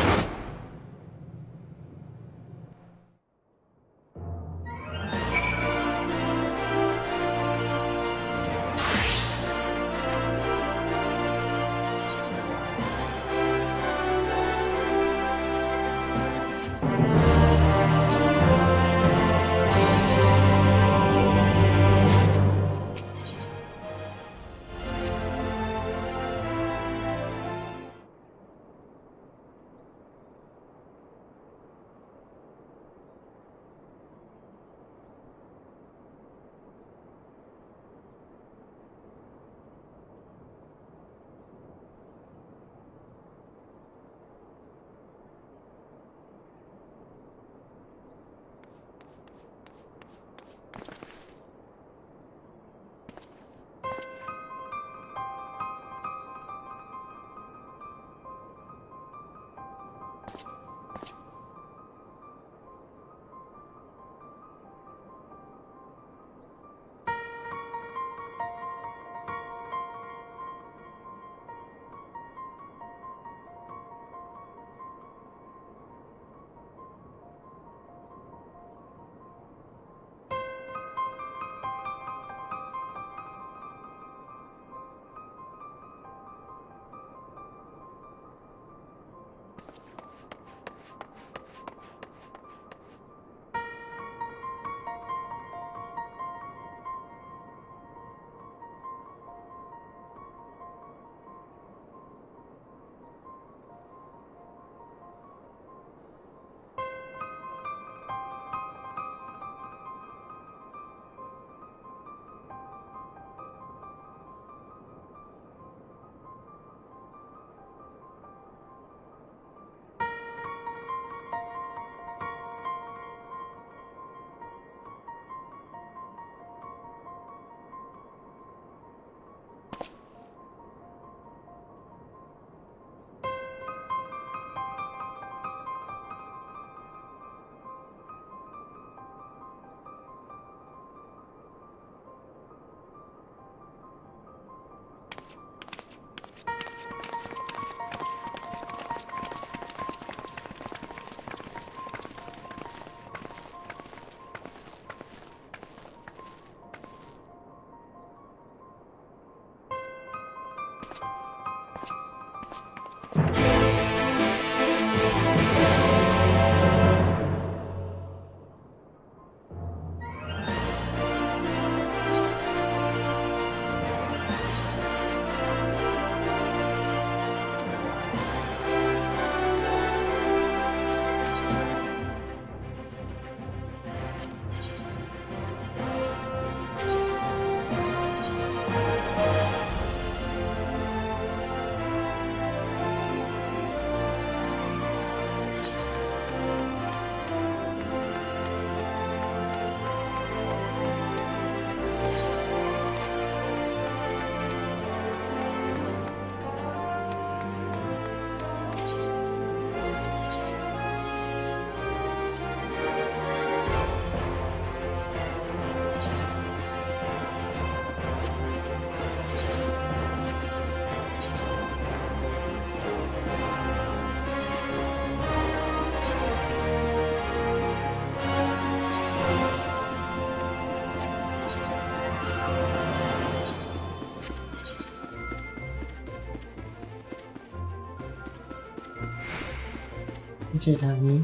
ไม่ใช่ทางนี้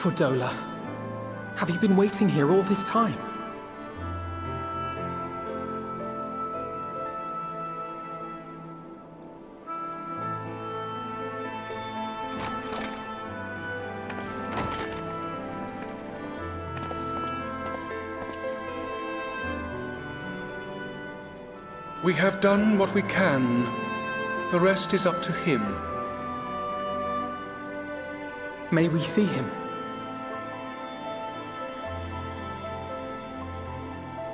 Fordola, have you been waiting here all this time? We have done what we can. The rest is up to him. May we see him?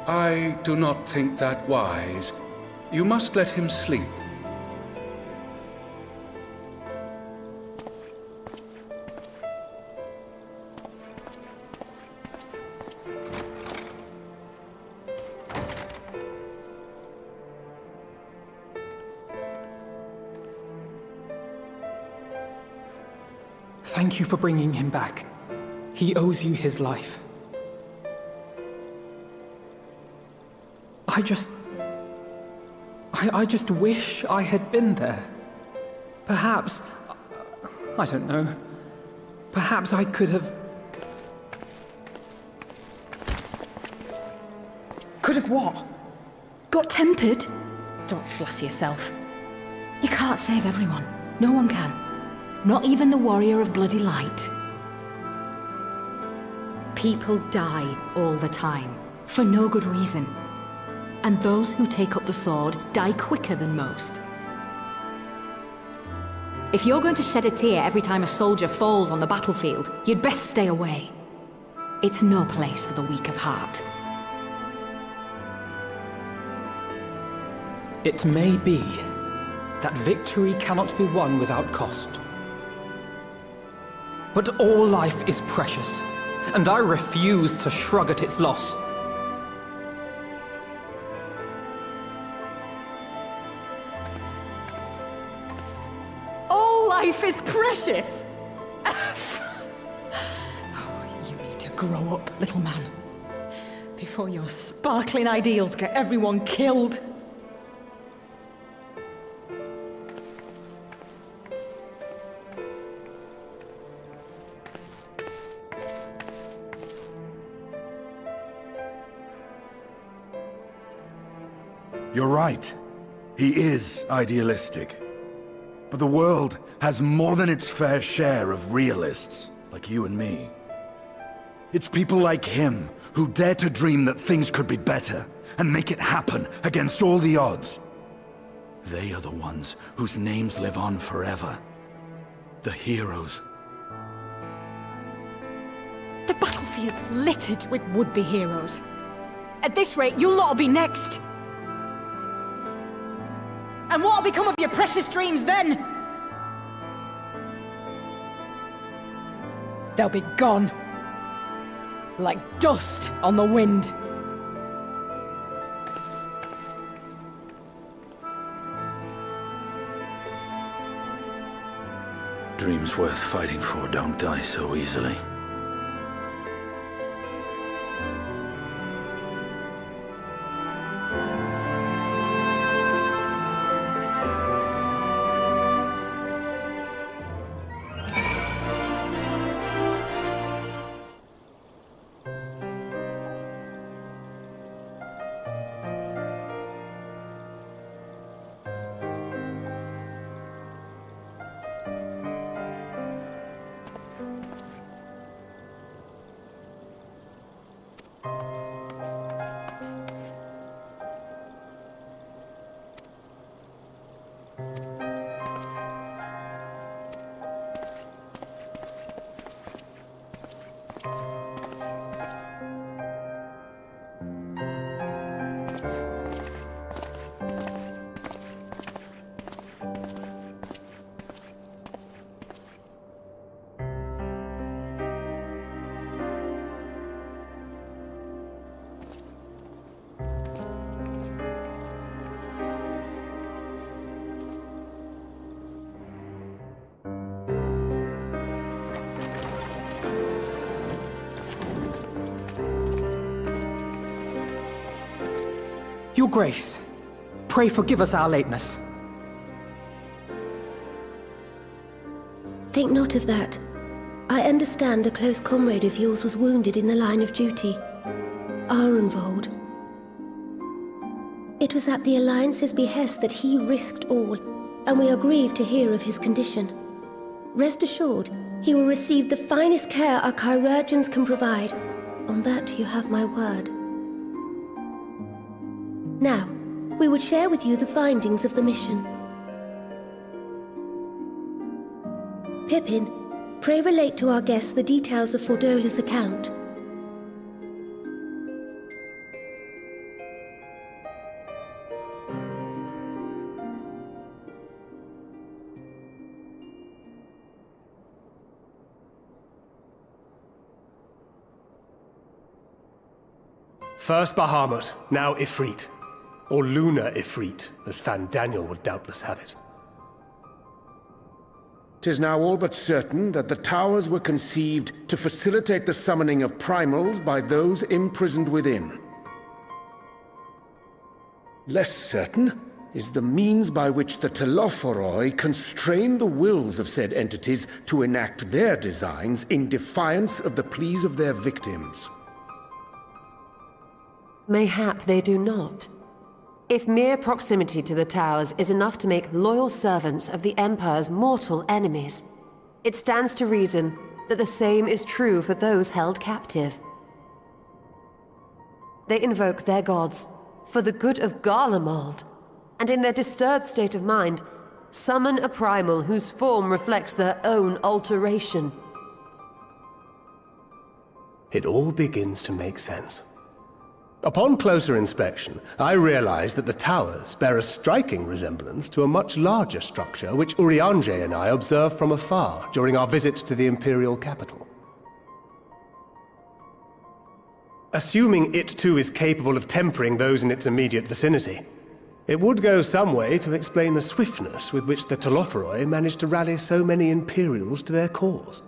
I do not think that wise. You must let him sleep. Thank you for bringing him back. He owes you his life. I just wish I had been there. Perhaps, I don't know, perhaps I could have... Could have what? Got tempered? Don't flatter yourself. You can't save everyone. No one can. Not even the warrior of bloody light. People die all the time, for no good reason. And those who take up the sword die quicker than most. If you're going to shed a tear every time a soldier falls on the battlefield, you'd best stay away. It's no place for the weak of heart. It may be that victory cannot be won without cost. But all life is precious, and I refuse to shrug at its loss. All life is precious! You need to grow up, little man. Before your sparkling ideals get everyone killed. You're right. He is idealistic. But the world has more than its fair share of realists, like you and me. It's people like him who dare to dream that things could be better and make it happen against all the odds. They are the ones whose names live on forever. The heroes. The battlefield's littered with would-be heroes. At this rate, you'll lot be next. And what'll become of your precious dreams then? They'll be gone. Like dust on the wind. Dreams worth fighting for don't die so easily. Your Grace, pray forgive us our lateness. Think not of that. I understand a close comrade of yours was wounded in the line of duty. Arenvold. It was at the Alliance's behest that he risked all, and we are grieved to hear of his condition. Rest assured, he will receive the finest care our chirurgeons can provide. On that you have my word. Now, we would share with you the findings of the mission. Pippin, pray relate to our guests the details of Fordola's account. First Bahamut, now Ifrit. Or Lunar Ifrit, as Fan Daniel would doubtless have it. 'Tis now all but certain that the towers were conceived to facilitate the summoning of primals by those imprisoned within. Less certain is the means by which the Telophoroi constrain the wills of said entities to enact their designs in defiance of the pleas of their victims. Mayhap they do not. If mere proximity to the towers is enough to make loyal servants of the Empire's mortal enemies, it stands to reason that the same is true for those held captive. They invoke their gods for the good of Garlemald, and in their disturbed state of mind, summon a primal whose form reflects their own alteration. It all begins to make sense. Upon closer inspection, I realized that the towers bear a striking resemblance to a much larger structure which Urianger and I observed from afar during our visit to the Imperial capital. Assuming it too is capable of tempering those in its immediate vicinity, it would go some way to explain the swiftness with which the Telophoroi managed to rally so many Imperials to their cause.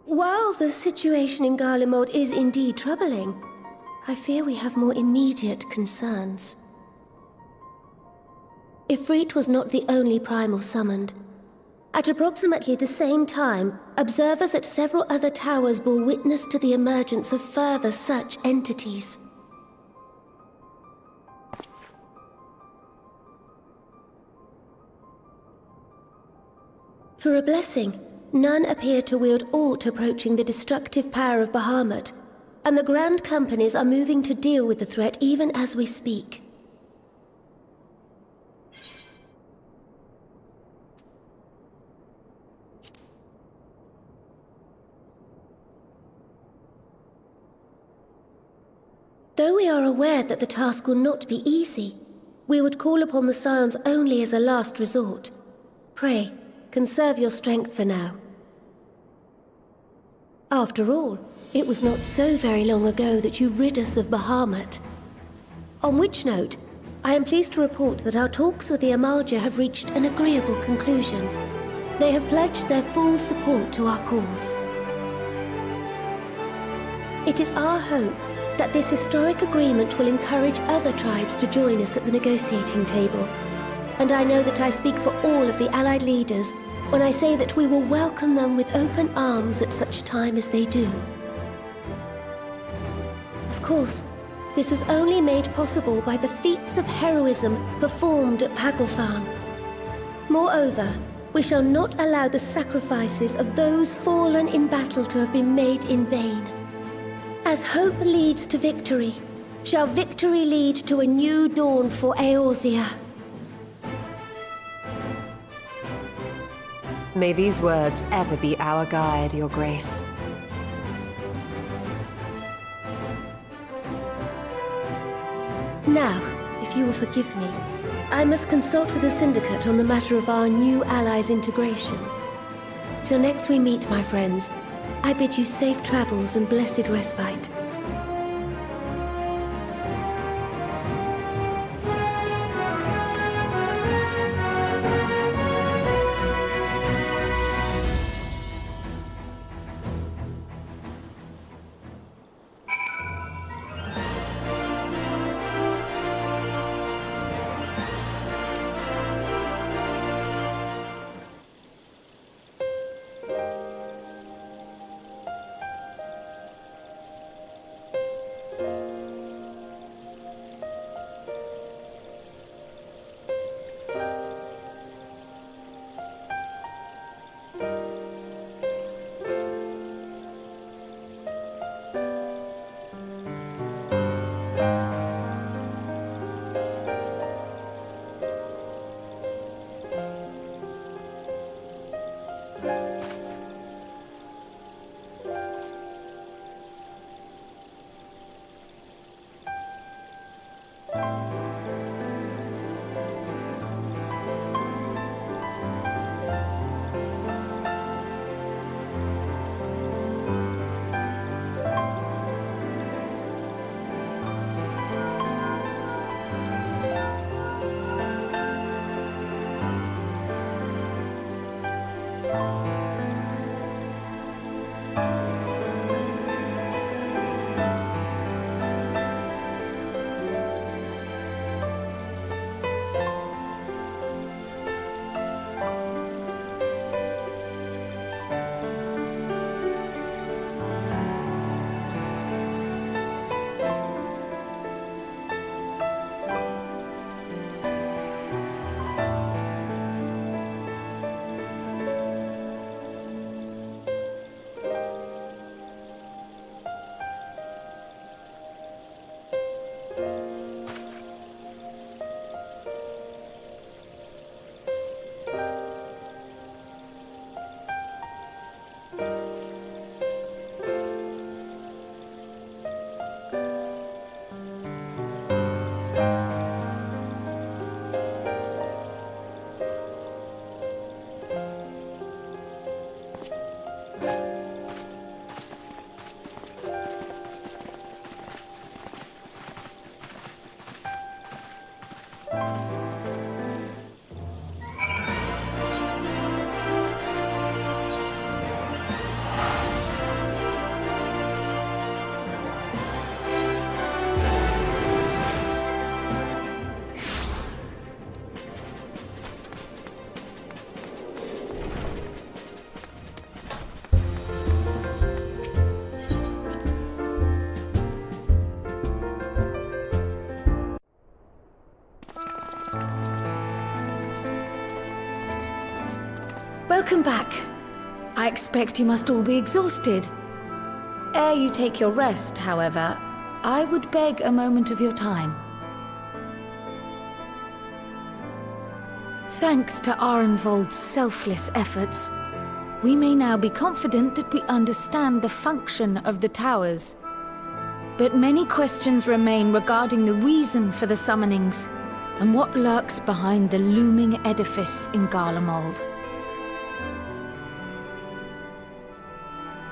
While the situation in Garlemald is indeed troubling, I fear we have more immediate concerns. Ifrit was not the only primal summoned. At approximately the same time, observers at several other towers bore witness to the emergence of further such entities. For a blessing, none appear to wield aught approaching the destructive power of Bahamut, and the Grand Companies are moving to deal with the threat even as we speak. Though we are aware that the task will not be easy, we would call upon the Scions only as a last resort. Pray, conserve your strength for now. After all, it was not so very long ago that you rid us of Bahamut. On which note, I am pleased to report that our talks with the Amalja have reached an agreeable conclusion. They have pledged their full support to our cause. It is our hope that this historic agreement will encourage other tribes to join us at the negotiating table. And I know that I speak for all of the Allied leaders when I say that we will welcome them with open arms at such time as they do. Of course, this was only made possible by the feats of heroism performed at Paglfan. Moreover, we shall not allow the sacrifices of those fallen in battle to have been made in vain. As hope leads to victory, shall victory lead to a new dawn for Eorzea. May these words ever be our guide, Your Grace. Now, if you will forgive me, I must consult with the Syndicate on the matter of our new allies' integration. Till next we meet, my friends, I bid you safe travels and blessed respite. Welcome back. I expect you must all be exhausted. Ere you take your rest, however, I would beg a moment of your time. Thanks to Arenvold's selfless efforts, we may now be confident that we understand the function of the towers. But many questions remain regarding the reason for the summonings and what lurks behind the looming edifice in Garlemald.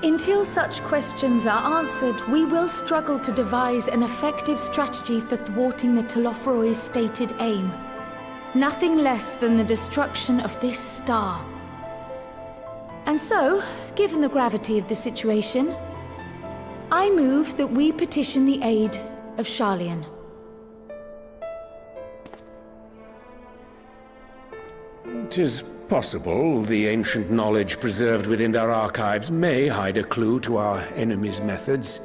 Until such questions are answered, we will struggle to devise an effective strategy for thwarting the Telophoroi's stated aim. Nothing less than the destruction of this star. And so, given the gravity of the situation, I move that we petition the aid of Sharlayan. It is possible the ancient knowledge preserved within our archives may hide a clue to our enemy's methods.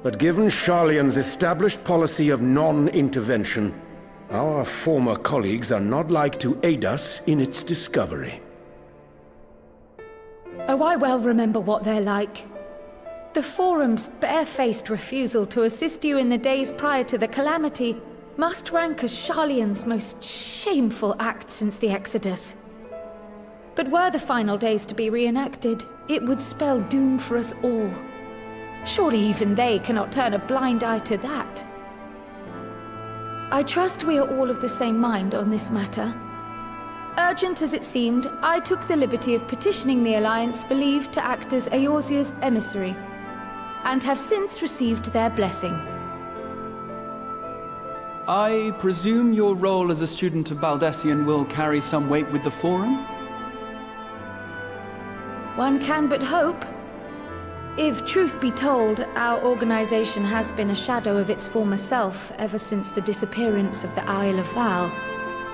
But given Sharlayan's established policy of non-intervention, our former colleagues are not like to aid us in its discovery. Oh, I well remember what they're like. The Forum's barefaced refusal to assist you in the days prior to the calamity must rank as Sharlayan's most shameful act since the Exodus. But were the final days to be reenacted, it would spell doom for us all. Surely even they cannot turn a blind eye to that. I trust we are all of the same mind on this matter. Urgent as it seemed, I took the liberty of petitioning the Alliance for leave to act as Eorzea's emissary, and have since received their blessing. I presume your role as a student of Baldessian will carry some weight with the Forum? One can but hope. If truth be told, our organization has been a shadow of its former self ever since the disappearance of the Isle of Val.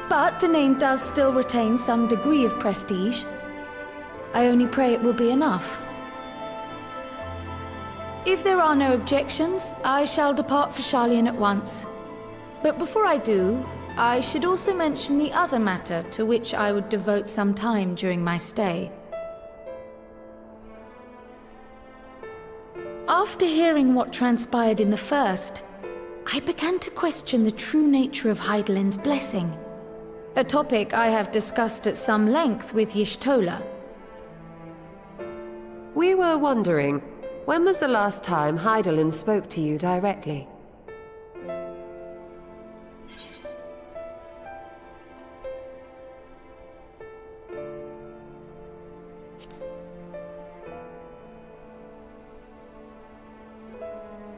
But the name does still retain some degree of prestige. I only pray it will be enough. If there are no objections, I shall depart for Sharlayan at once. But before I do, I should also mention the other matter to which I would devote some time during my stay. After hearing what transpired in the first, I began to question the true nature of Hydaelyn's blessing. A topic I have discussed at some length with Y'shtola. We were wondering, when was the last time Hydaelyn spoke to you directly?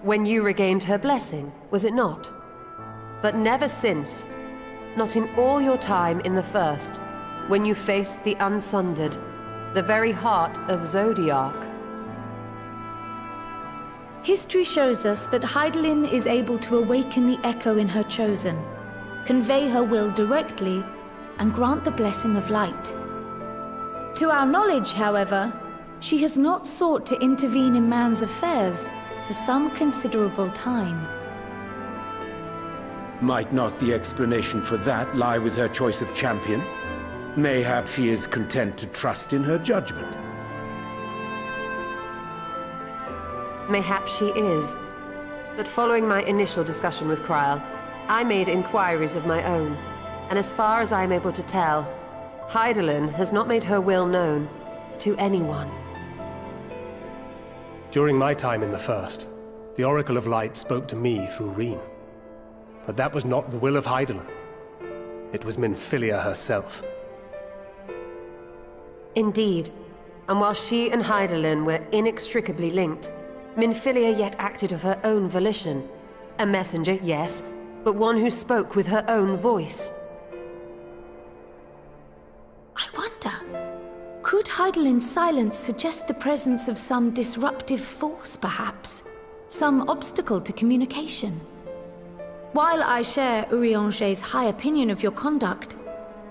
When you regained her blessing, was it not? But never since. Not in all your time in the first, when you faced the Unsundered, the very heart of Zodiark. History shows us that Hydaelyn is able to awaken the echo in her chosen, convey her will directly, and grant the blessing of light. To our knowledge, however, she has not sought to intervene in man's affairs for some considerable time. Might not the explanation for that lie with her choice of champion? Mayhap she is content to trust in her judgment. Mayhap she is. But following my initial discussion with Krile, I made inquiries of my own. And as far as I'm able to tell, Hydaelyn has not made her will known to anyone. During my time in the First, the Oracle of Light spoke to me through Reen. But that was not the will of Hydaelyn. It was Minfilia herself. Indeed. And while she and Hydaelyn were inextricably linked, Minfilia yet acted of her own volition. A messenger, yes, but one who spoke with her own voice. I wonder, could Hydaelyn's silence suggest the presence of some disruptive force, perhaps? Some obstacle to communication? While I share Urianger's high opinion of your conduct,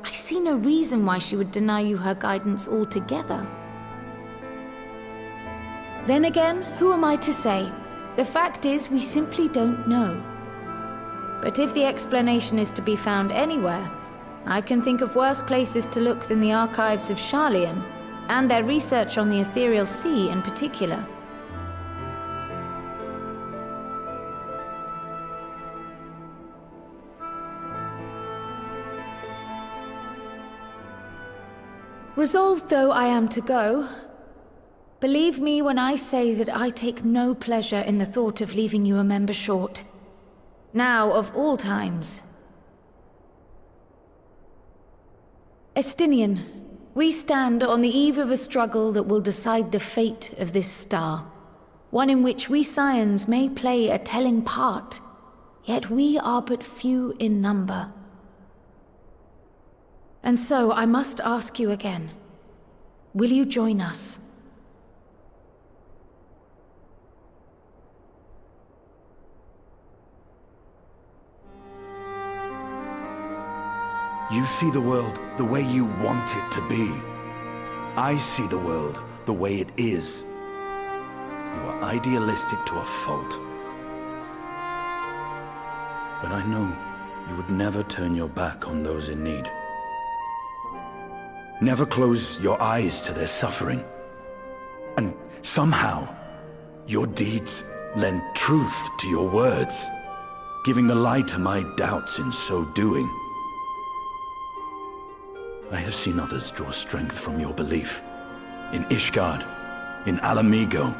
I see no reason why she would deny you her guidance altogether. Then again, who am I to say? The fact is, we simply don't know. But if the explanation is to be found anywhere, I can think of worse places to look than the archives of Sharlayan, and their research on the Ethereal Sea in particular. Resolved though I am to go, believe me when I say that I take no pleasure in the thought of leaving you a member short. Now, of all times. Estinian, we stand on the eve of a struggle that will decide the fate of this star. One in which we Scions may play a telling part, yet we are but few in number. And so I must ask you again, will you join us? You see the world the way you want it to be. I see the world the way it is. You are idealistic to a fault. But I know you would never turn your back on those in need. Never close your eyes to their suffering. And somehow, your deeds lend truth to your words, giving the lie to my doubts in so doing. I have seen others draw strength from your belief. In Ishgard, in Alamigo,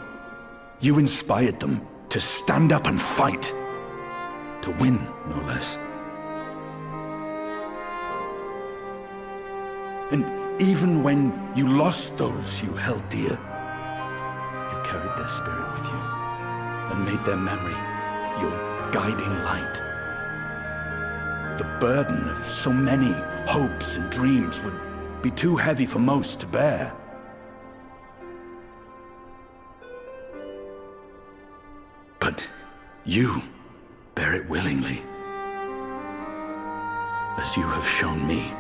you inspired them to stand up and fight. To win, no less. And even when you lost those you held dear, you carried their spirit with you and made their memory your guiding light. The burden of so many hopes and dreams would be too heavy for most to bear. But you bear it willingly, as you have shown me.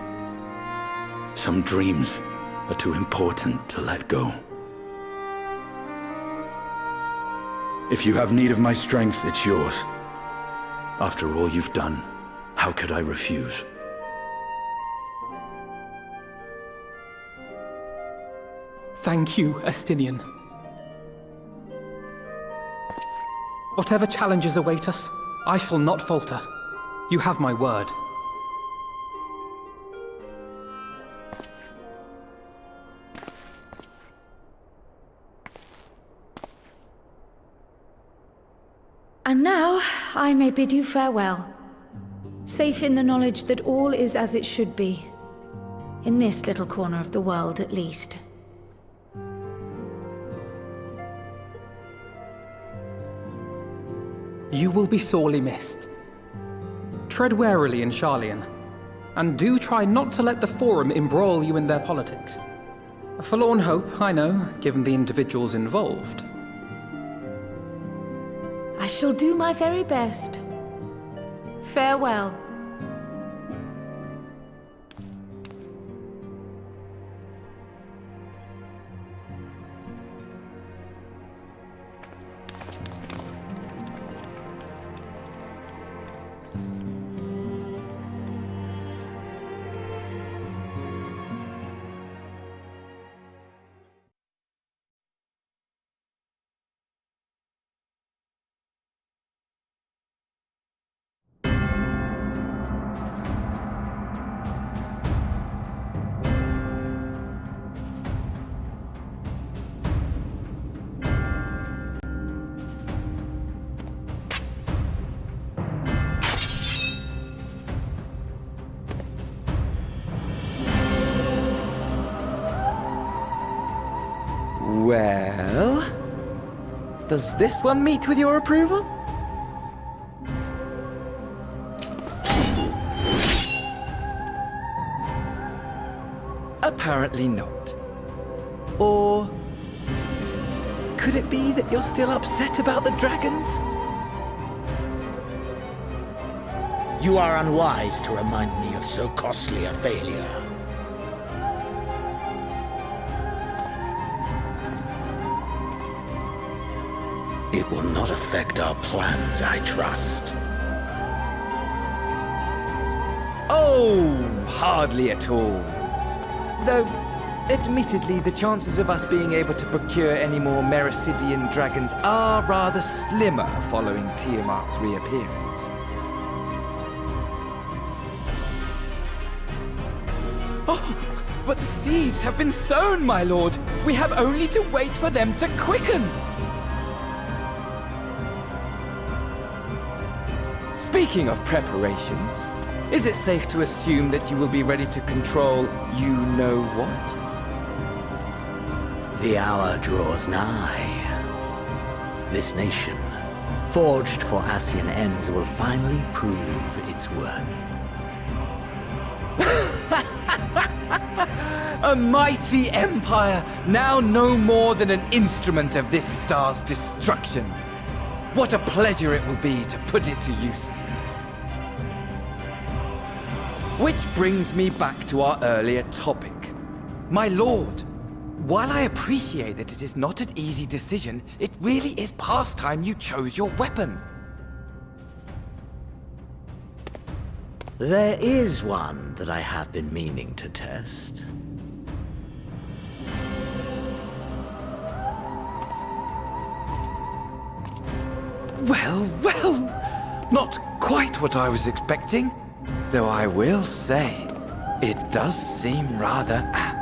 Some dreams are too important to let go. If you have need of my strength, it's yours. After all you've done, how could I refuse? Thank you, Estinian. Whatever challenges await us, I shall not falter. You have my word. And now, I may bid you farewell. Safe in the knowledge that all is as it should be. In this little corner of the world, at least. You will be sorely missed. Tread warily in Sharlayan, and do try not to let the Forum embroil you in their politics. A forlorn hope, I know, given the individuals involved. I shall do my very best. Farewell. Well, does this one meet with your approval? Apparently not. Or could it be that you're still upset about the dragons? You are unwise to remind me of so costly a failure. It will not affect our plans, I trust. Oh, hardly at all. Though, admittedly, the chances of us being able to procure any more Mericidian dragons are rather slimmer following Tiamat's reappearance. Oh, but the seeds have been sown, my lord. We have only to wait for them to quicken. Speaking of preparations, is it safe to assume that you will be ready to control you-know-what? The hour draws nigh. This nation, forged for Ascian ends, will finally prove its worth. A mighty empire, now no more than an instrument of this star's destruction. What a pleasure it will be to put it to use. Which brings me back to our earlier topic. My lord, while I appreciate that it is not an easy decision, it really is past time you chose your weapon. There is one that I have been meaning to test. Well, not quite what I was expecting. Though I will say, it does seem rather apt.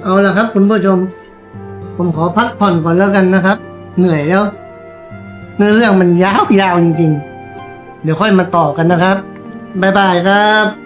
เอาละครับคุณผู้ชมผมขอพักผ่อนก่อนแล้วกันนะครับเหนื่อยแล้วเนื้อเรื่องมันยาวจริงๆเดี๋ยวค่อยมาต่อกันนะครับบ๊ายบายครับ